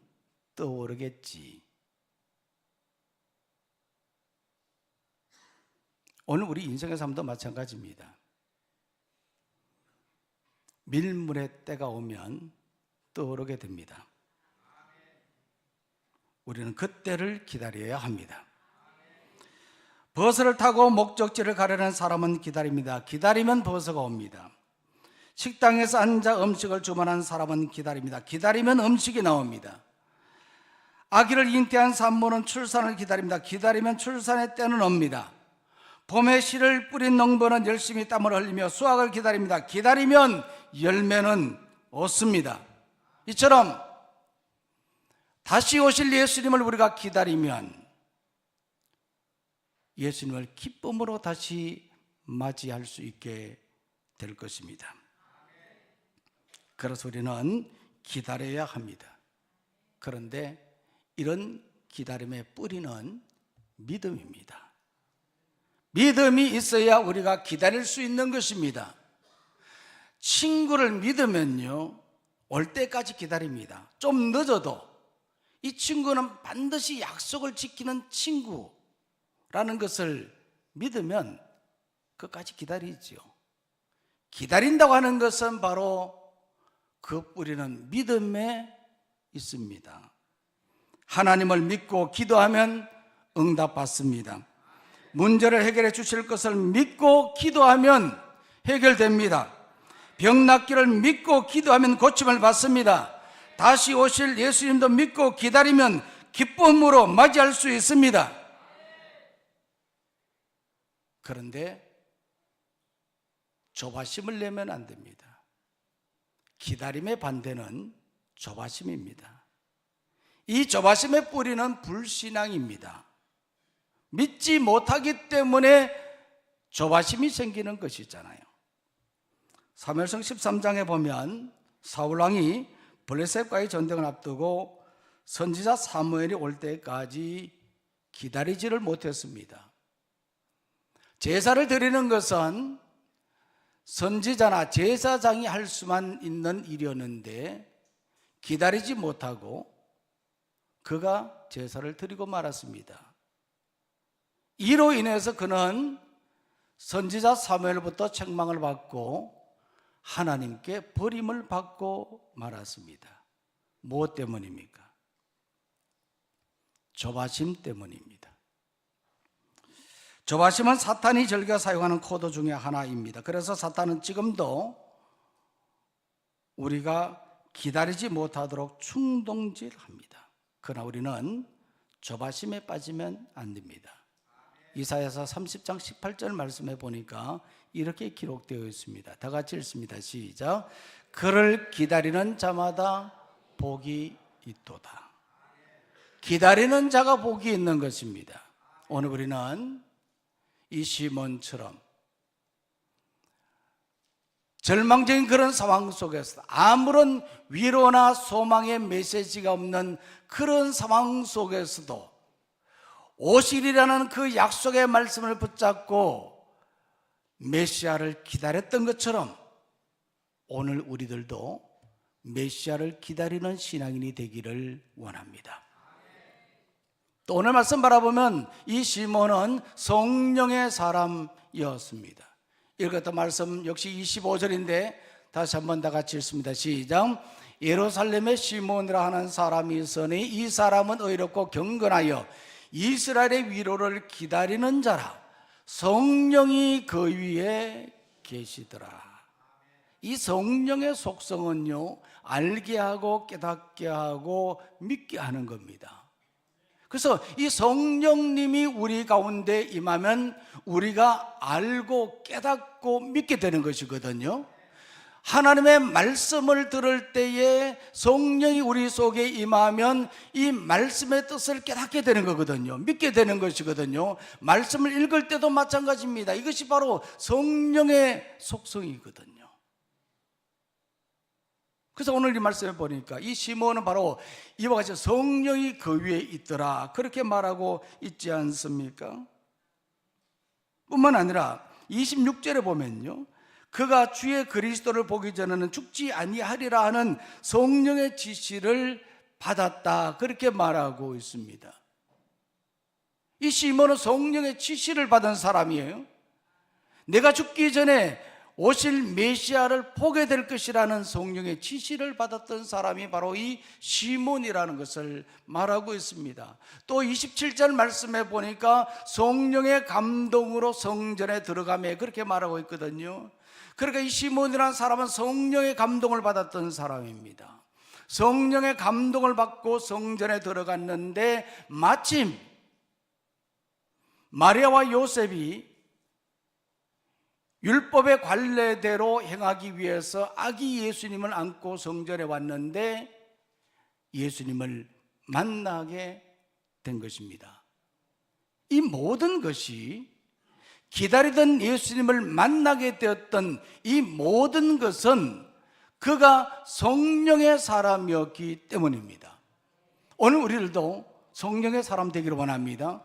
떠오르겠지. 오늘 우리 인생의 삶도 마찬가지입니다. 밀물의 때가 오면 떠오르게 됩니다. 우리는 그때를 기다려야 합니다. 버스를 타고 목적지를 가려는 사람은 기다립니다. 기다리면 버스가 옵니다. 식당에서 앉아 음식을 주문한 사람은 기다립니다. 기다리면 음식이 나옵니다. 아기를 잉태한 산모는 출산을 기다립니다. 기다리면 출산의 때는 옵니다. 봄에 씨를 뿌린 농부는 열심히 땀을 흘리며 수확을 기다립니다. 기다리면 열매는 얻습니다. 이처럼 다시 오실 예수님을 우리가 기다리면 예수님을 기쁨으로 다시 맞이할 수 있게 될 것입니다. 그래서 우리는 기다려야 합니다. 그런데 이런 기다림의 뿌리는 믿음입니다. 믿음이 있어야 우리가 기다릴 수 있는 것입니다. 친구를 믿으면요, 올 때까지 기다립니다. 좀 늦어도 이 친구는 반드시 약속을 지키는 친구라는 것을 믿으면 끝까지 기다리지요. 기다린다고 하는 것은 바로 그 뿌리는 믿음에 있습니다. 하나님을 믿고 기도하면 응답받습니다. 문제를 해결해 주실 것을 믿고 기도하면 해결됩니다. 병 낫기를 믿고 기도하면 고침을 받습니다. 다시 오실 예수님도 믿고 기다리면 기쁨으로 맞이할 수 있습니다. 그런데 조바심을 내면 안 됩니다. 기다림의 반대는 조바심입니다. 이 조바심의 뿌리는 불신앙입니다. 믿지 못하기 때문에 조바심이 생기는 것이잖아요. 사무엘상 13장에 보면 사울왕이 블레셋과의 전쟁을 앞두고 선지자 사무엘이 올 때까지 기다리지를 못했습니다. 제사를 드리는 것은 선지자나 제사장이 할 수만 있는 일이었는데 기다리지 못하고 그가 제사를 드리고 말았습니다. 이로 인해서 그는 선지자 사무엘부터 책망을 받고 하나님께 버림을 받고 말았습니다. 무엇 때문입니까? 조바심 때문입니다. 조바심은 사탄이 즐겨 사용하는 코드 중에 하나입니다. 그래서 사탄은 지금도 우리가 기다리지 못하도록 충동질합니다. 그러나 우리는 조바심에 빠지면 안 됩니다. 이사야서 30장 18절 말씀해 보니까 이렇게 기록되어 있습니다. 다 같이 읽습니다. 시작. 그를 기다리는 자마다 복이 있도다. 기다리는 자가 복이 있는 것입니다. 오늘 우리는 이 시몬처럼 절망적인 그런 상황 속에서 아무런 위로나 소망의 메시지가 없는 그런 상황 속에서도 오실이라는 그 약속의 말씀을 붙잡고 메시아를 기다렸던 것처럼 오늘 우리들도 메시아를 기다리는 신앙인이 되기를 원합니다. 또 오늘 말씀 바라보면 이 시몬은 성령의 사람이었습니다. 읽었던 말씀 역시 25절인데 다시 한번 다 같이 읽습니다. 시작. 예루살렘에 시몬이라 하는 사람이 있으니 이 사람은 의롭고 경건하여 이스라엘의 위로를 기다리는 자라. 성령이 그 위에 계시더라. 이 성령의 속성은요, 알게 하고 깨닫게 하고 믿게 하는 겁니다. 그래서 이 성령님이 우리 가운데 임하면 우리가 알고 깨닫고 믿게 되는 것이거든요. 하나님의 말씀을 들을 때에 성령이 우리 속에 임하면 이 말씀의 뜻을 깨닫게 되는 거거든요. 믿게 되는 것이거든요. 말씀을 읽을 때도 마찬가지입니다. 이것이 바로 성령의 속성이거든요. 그래서 오늘 이 말씀을 보니까 이 시몬은 바로 이와 같이 성령이 그 위에 있더라, 그렇게 말하고 있지 않습니까? 뿐만 아니라 26절에 보면요, 그가 주의 그리스도를 보기 전에는 죽지 아니하리라 하는 성령의 지시를 받았다, 그렇게 말하고 있습니다. 이 시몬은 성령의 지시를 받은 사람이에요. 내가 죽기 전에 오실 메시아를 보게 될 것이라는 성령의 지시를 받았던 사람이 바로 이 시몬이라는 것을 말하고 있습니다. 또 27절 말씀에 보니까 성령의 감동으로 성전에 들어가매, 그렇게 말하고 있거든요. 그러니까 이 시몬이라는 사람은 성령의 감동을 받았던 사람입니다. 성령의 감동을 받고 성전에 들어갔는데 마침 마리아와 요셉이 율법의 관례대로 행하기 위해서 아기 예수님을 안고 성전에 왔는데 예수님을 만나게 된 것입니다. 이 모든 것이, 기다리던 예수님을 만나게 되었던 이 모든 것은 그가 성령의 사람이었기 때문입니다. 오늘 우리들도 성령의 사람 되기를 원합니다.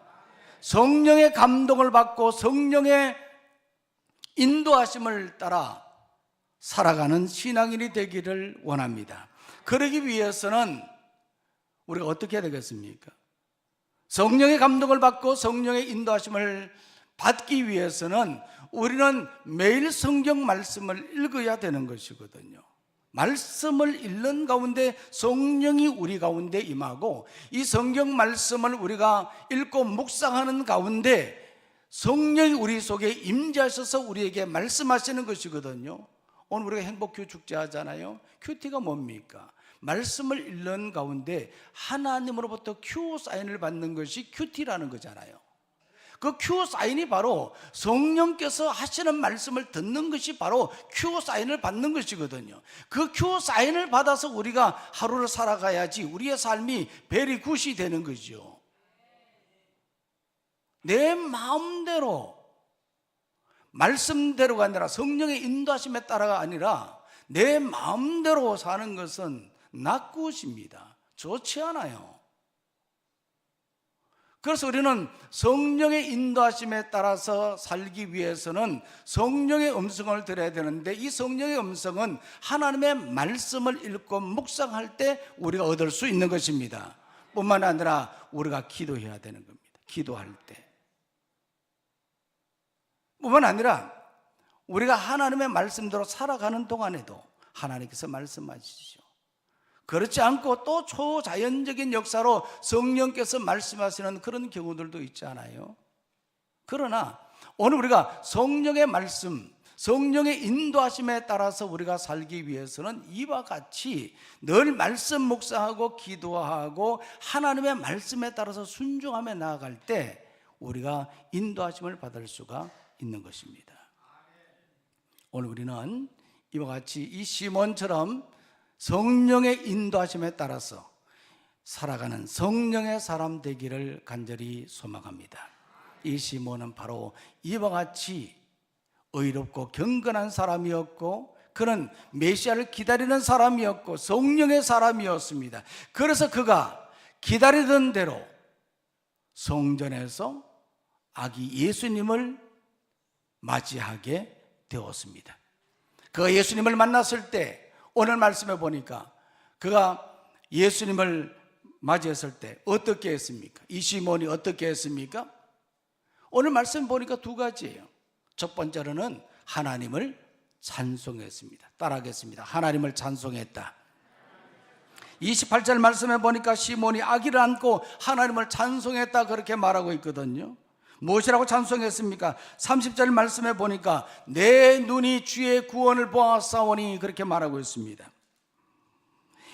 성령의 감동을 받고 성령의 인도하심을 따라 살아가는 신앙인이 되기를 원합니다. 그러기 위해서는 우리가 어떻게 해야 되겠습니까? 성령의 감동을 받고 성령의 인도하심을 받기 위해서는 우리는 매일 성경 말씀을 읽어야 되는 것이거든요. 말씀을 읽는 가운데 성령이 우리 가운데 임하고, 이 성경 말씀을 우리가 읽고 묵상하는 가운데 성령이 우리 속에 임재하셔서 우리에게 말씀하시는 것이거든요. 오늘 우리가 행복큐 축제 하잖아요. 큐티가 뭡니까? 말씀을 읽는 가운데 하나님으로부터 큐 사인을 받는 것이 큐티라는 거잖아요. 그 큐 사인이 바로 성령께서 하시는 말씀을 듣는 것이 바로 큐 사인을 받는 것이거든요. 그 큐 사인을 받아서 우리가 하루를 살아가야지 우리의 삶이 베리 굿이 되는 거죠. 내 마음대로, 말씀대로가 아니라 성령의 인도하심에 따라가 아니라 내 마음대로 사는 것은 낫굿입니다. 좋지 않아요. 그래서 우리는 성령의 인도하심에 따라서 살기 위해서는 성령의 음성을 들어야 되는데, 이 성령의 음성은 하나님의 말씀을 읽고 묵상할 때 우리가 얻을 수 있는 것입니다. 뿐만 아니라 우리가 기도해야 되는 겁니다. 기도할 때. 뿐만 아니라 우리가 하나님의 말씀대로 살아가는 동안에도 하나님께서 말씀하시죠. 그렇지 않고 또 초자연적인 역사로 성령께서 말씀하시는 그런 경우들도 있잖아요. 그러나 오늘 우리가 성령의 말씀, 성령의 인도하심에 따라서 우리가 살기 위해서는 이와 같이 늘 말씀 묵상하고 기도하고 하나님의 말씀에 따라서 순종하며 나아갈 때 우리가 인도하심을 받을 수가 있는 것입니다. 오늘 우리는 이와 같이 이 시몬처럼 성령의 인도하심에 따라서 살아가는 성령의 사람 되기를 간절히 소망합니다. 이 시몬은 바로 이와 같이 의롭고 경건한 사람이었고, 그는 메시아를 기다리는 사람이었고 성령의 사람이었습니다. 그래서 그가 기다리던 대로 성전에서 아기 예수님을 맞이하게 되었습니다. 그가 예수님을 만났을 때, 오늘 말씀에 보니까 그가 예수님을 맞이했을 때 어떻게 했습니까? 이 시몬이 어떻게 했습니까? 오늘 말씀 보니까 두 가지예요. 첫 번째로는 하나님을 찬송했습니다. 따라하겠습니다. 하나님을 찬송했다. 28절 말씀에 보니까 시몬이 아기를 안고 하나님을 찬송했다 그렇게 말하고 있거든요. 무엇이라고 찬송했습니까? 30절 말씀에 보니까 내 눈이 주의 구원을 보았사오니 그렇게 말하고 있습니다.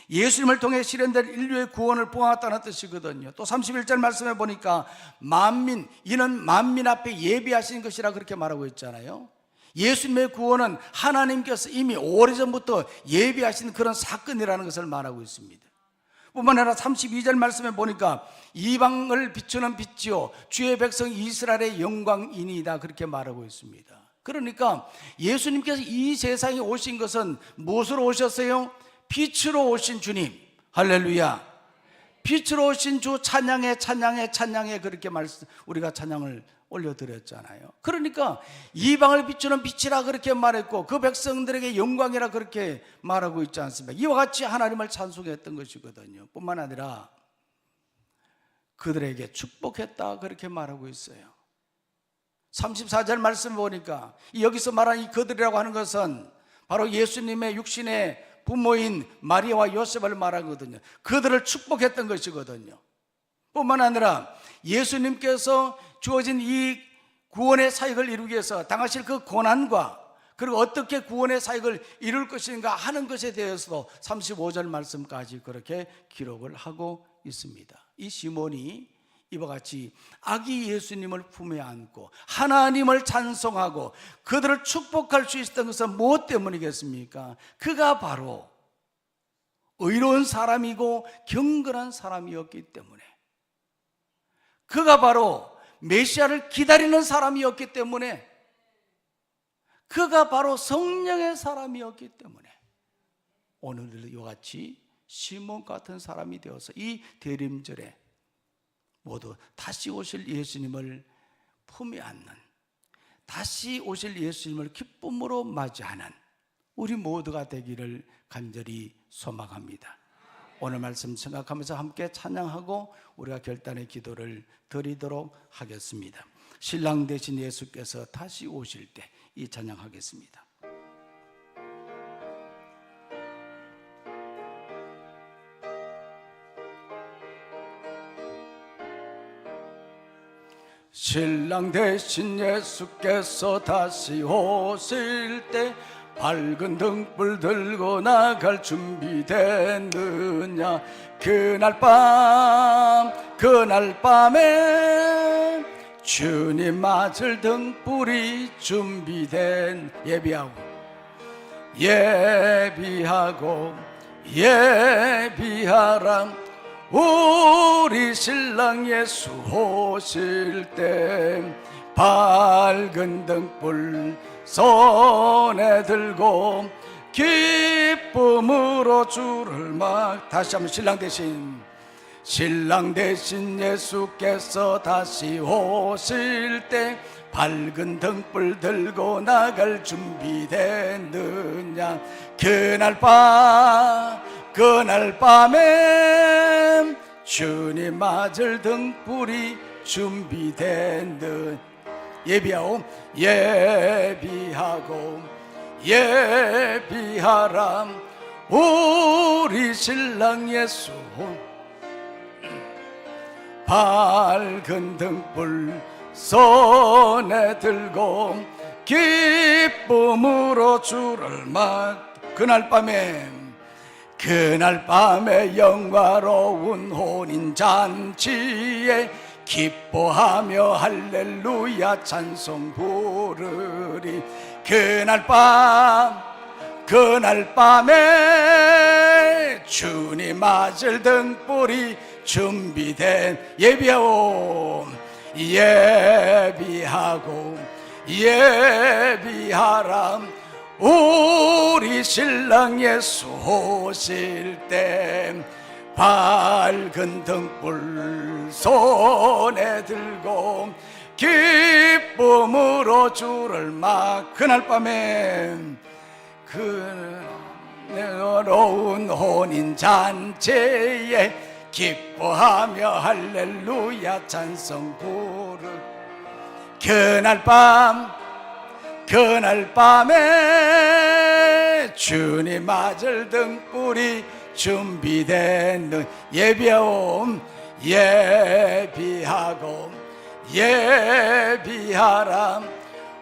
예수님을 통해 실현될 인류의 구원을 보았다는 뜻이거든요. 또 31절 말씀에 보니까 이는 만민 앞에 예비하신 것이라 그렇게 말하고 있잖아요. 예수님의 구원은 하나님께서 이미 오래전부터 예비하신 그런 사건이라는 것을 말하고 있습니다. 뿐만 아니라 32절 말씀에 보니까 이방을 비추는 빛이요 주의 백성 이스라엘의 영광이니이다 그렇게 말하고 있습니다. 그러니까 예수님께서 이 세상에 오신 것은 무엇으로 오셨어요? 빛으로 오신 주님. 할렐루야. 빛으로 오신 주 찬양해 그렇게 우리가 찬양을 올려드렸잖아요. 그러니까 이방을 비추는 빛이라 그렇게 말했고 그 백성들에게 영광이라 그렇게 말하고 있지 않습니까? 이와 같이 하나님을 찬송했던 것이거든요. 뿐만 아니라 그들에게 축복했다 그렇게 말하고 있어요. 34절 말씀 보니까 여기서 말하는 이 그들이라고 하는 것은 바로 예수님의 육신의 부모인 마리아와 요셉을 말하거든요. 그들을 축복했던 것이거든요. 뿐만 아니라 예수님께서 주어진 이 구원의 사역을 이루기 위해서 당하실 그 고난과 그리고 어떻게 구원의 사역을 이룰 것인가 하는 것에 대해서도 35절 말씀까지 그렇게 기록을 하고 있습니다. 이 시몬이 이와 같이 아기 예수님을 품에 안고 하나님을 찬송하고 그들을 축복할 수 있었던 것은 무엇 때문이겠습니까? 그가 바로 의로운 사람이고 경건한 사람이었기 때문에, 그가 바로 메시아를 기다리는 사람이었기 때문에, 그가 바로 성령의 사람이었기 때문에 오늘도 이와 같이 시몬 같은 사람이 되어서 이 대림절에 모두 다시 오실 예수님을 품에 안는, 다시 오실 예수님을 기쁨으로 맞이하는 우리 모두가 되기를 간절히 소망합니다. 오늘 말씀 생각하면서 함께 찬양하고 우리가 결단의 기도를 드리도록 하겠습니다. 신랑 되신 예수께서 다시 오실 때 이 찬양하겠습니다. 신랑 되신 예수께서 다시 오실 때 밝은 등불 들고 나갈 준비됐느냐. 그날 밤에 주님 맞을 등불이 준비된 예비하라. 우리 신랑 예수 오실 때 밝은 등불 손에 들고 기쁨으로 주를 다시 한번 신랑 대신 예수께서 다시 오실 때 밝은 등불 들고 나갈 준비됐느냐. 그날 밤에 주님 맞을 등불이 준비된 듯 예비하라. 우리 신랑 예수 밝은 등불 손에 들고 기쁨으로 주를 그날 밤에 영화로운 혼인잔치에 기뻐하며 할렐루야 찬송 부르리. 그날 밤에 주님 맞을 등불이 준비된 예비하라. 우리 신랑 예수 오실 때 밝은 등불 손에 들고 기쁨으로 주를 그날 밤에 어려운 혼인잔치에 기뻐하며 할렐루야 찬송 부르. 그날 그날 밤에 주님 맞을 등불이 준비된 예비하고 예비하라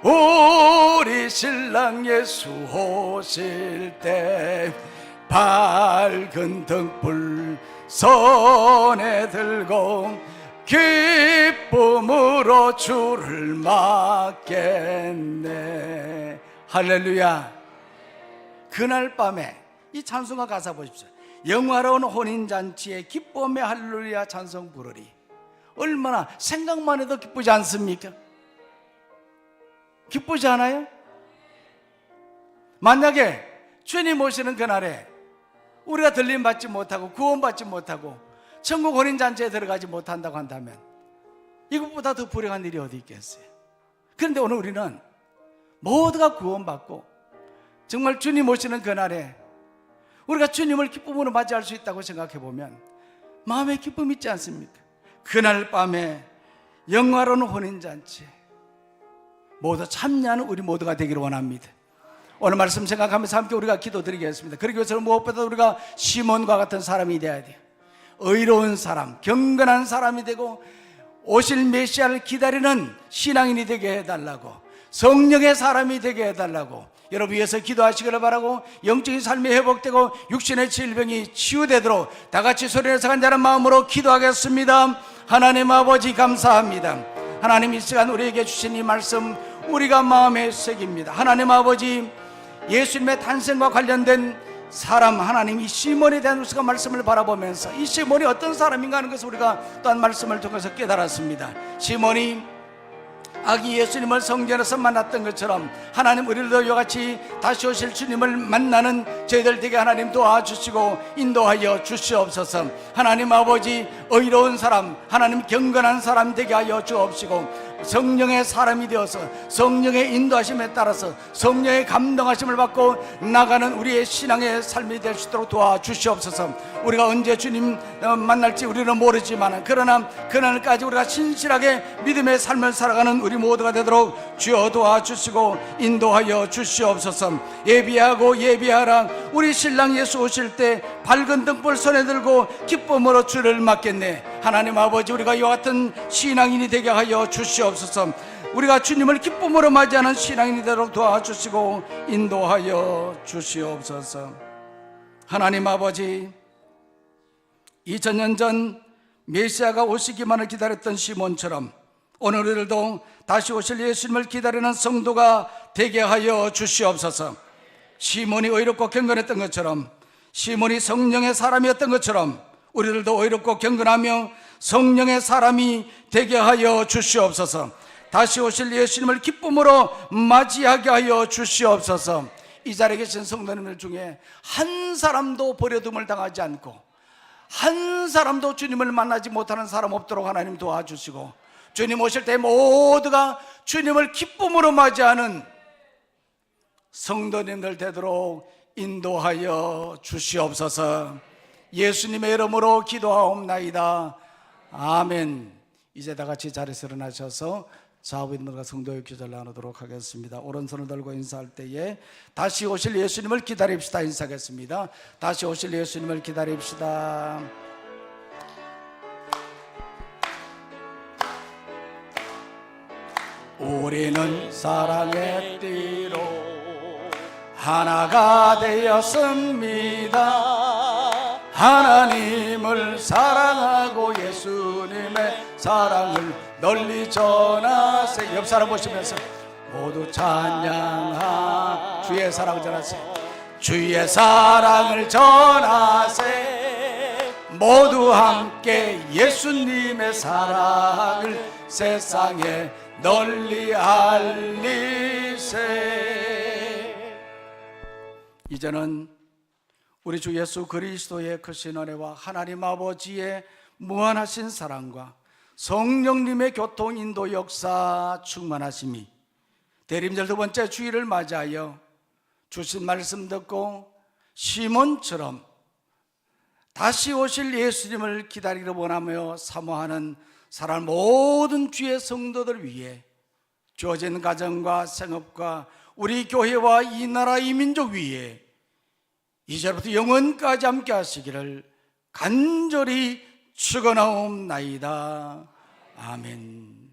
우리 신랑 예수 오실 때 밝은 등불 손에 들고 기쁨으로 주를 맞겠네. 할렐루야. 그날 밤에 이 찬송가 가사 보십시오. 영화로운 혼인잔치에 기쁨의 할렐루야 찬송 부르리. 얼마나 생각만 해도 기쁘지 않습니까? 기쁘지 않아요? 만약에 주님 오시는 그날에 우리가 들림받지 못하고 구원받지 못하고 천국 혼인잔치에 들어가지 못한다고 한다면 이것보다 더 불행한 일이 어디 있겠어요? 그런데 오늘 우리는 모두가 구원받고 정말 주님 오시는 그날에 우리가 주님을 기쁨으로 맞이할 수 있다고 생각해 보면 마음에 기쁨이 있지 않습니까? 그날 밤에 영화로운 혼인잔치에 모두 참여하는 우리 모두가 되기를 원합니다. 오늘 말씀 생각하면서 함께 우리가 기도드리겠습니다. 그러기 위해서는 무엇보다 우리가 시몬과 같은 사람이 되어야 돼요. 의로운 사람, 경건한 사람이 되고 오실 메시아를 기다리는 신앙인이 되게 해달라고, 성령의 사람이 되게 해달라고 여러분 위해서 기도하시기를 바라고, 영적인 삶이 회복되고 육신의 질병이 치유되도록 다 같이 소리내서 간절한 마음으로 기도하겠습니다. 하나님 아버지 감사합니다. 하나님 이 시간 우리에게 주신 이 말씀 우리가 마음에 새깁니다. 하나님 아버지, 예수님의 탄생과 관련된 사람 하나님 이 시몬에 대한 우리가 말씀을 바라보면서 이 시몬이 어떤 사람인가 하는 것을 우리가 또한 말씀을 통해서 깨달았습니다. 시몬이 아기 예수님을 성전에서 만났던 것처럼 하나님 우리들도 이와 같이 다시 오실 주님을 만나는 저희들 되게 하나님 도와주시고 인도하여 주시옵소서. 하나님 아버지, 의로운 사람, 하나님 경건한 사람 되게 하여 주옵시고 성령의 사람이 되어서 성령의 인도하심에 따라서 성령의 감동하심을 받고 나가는 우리의 신앙의 삶이 될 수 있도록 도와주시옵소서. 우리가 언제 주님 만날지 우리는 모르지만 그러나 그날까지 우리가 신실하게 믿음의 삶을 살아가는 우리 모두가 되도록 주여 도와주시고 인도하여 주시옵소서. 예비하고 예비하라 우리 신랑 예수 오실 때 밝은 등불 손에 들고 기쁨으로 주를 맞겠네. 하나님 아버지, 우리가 이와 같은 신앙인이 되게 하여 주시옵소서. 우리가 주님을 기쁨으로 맞이하는 신앙인이 되도록 도와주시고 인도하여 주시옵소서. 하나님 아버지, 2000년 전 메시아가 오시기만을 기다렸던 시몬처럼 오늘 우리들도 다시 오실 예수님을 기다리는 성도가 되게 하여 주시옵소서. 시몬이 의롭고 경건했던 것처럼, 시몬이 성령의 사람이었던 것처럼 우리들도 의롭고 경건하며 성령의 사람이 되게 하여 주시옵소서. 다시 오실 예수님을 기쁨으로 맞이하게 하여 주시옵소서. 이 자리에 계신 성도님들 중에 한 사람도 버려둠을 당하지 않고 한 사람도 주님을 만나지 못하는 사람 없도록 하나님 도와주시고, 주님 오실 때 모두가 주님을 기쁨으로 맞이하는 성도님들 되도록 인도하여 주시옵소서. 예수님의 이름으로 기도하옵나이다. 아멘. 이제 다 같이 자리에서 일어나셔서 좌우인들과 성도의 기도를 나누도록 하겠습니다. 오른손을 들고 인사할 때에 다시 오실 예수님을 기다립시다 인사하겠습니다. 다시 오실 예수님을 기다립시다. 우리는 사랑의 띠로 하나가 되었습니다. 하나님을 사랑하고 예수님의 사랑을 널리 전하세. 옆 사람 보시면서 모두 찬양하 주의 사랑을 전하세. 주의 사랑을 전하세. 모두 함께 예수님의 사랑을 세상에 널리 알리세. 이제는 우리 주 예수 그리스도의 크신 은혜와 하나님 아버지의 무한하신 사랑과 성령님의 교통 인도 역사 충만하심이 대림절 두 번째 주일을 맞이하여 주신 말씀 듣고 시몬처럼 다시 오실 예수님을 기다리기를 원하며 사모하는 사랑 모든 주의 성도들 위해 주어진 가정과 생업과 우리 교회와 이 나라 이 민족 위에 이제부터 영원까지 함께 하시기를 간절히 축원하옵나이다. 아멘.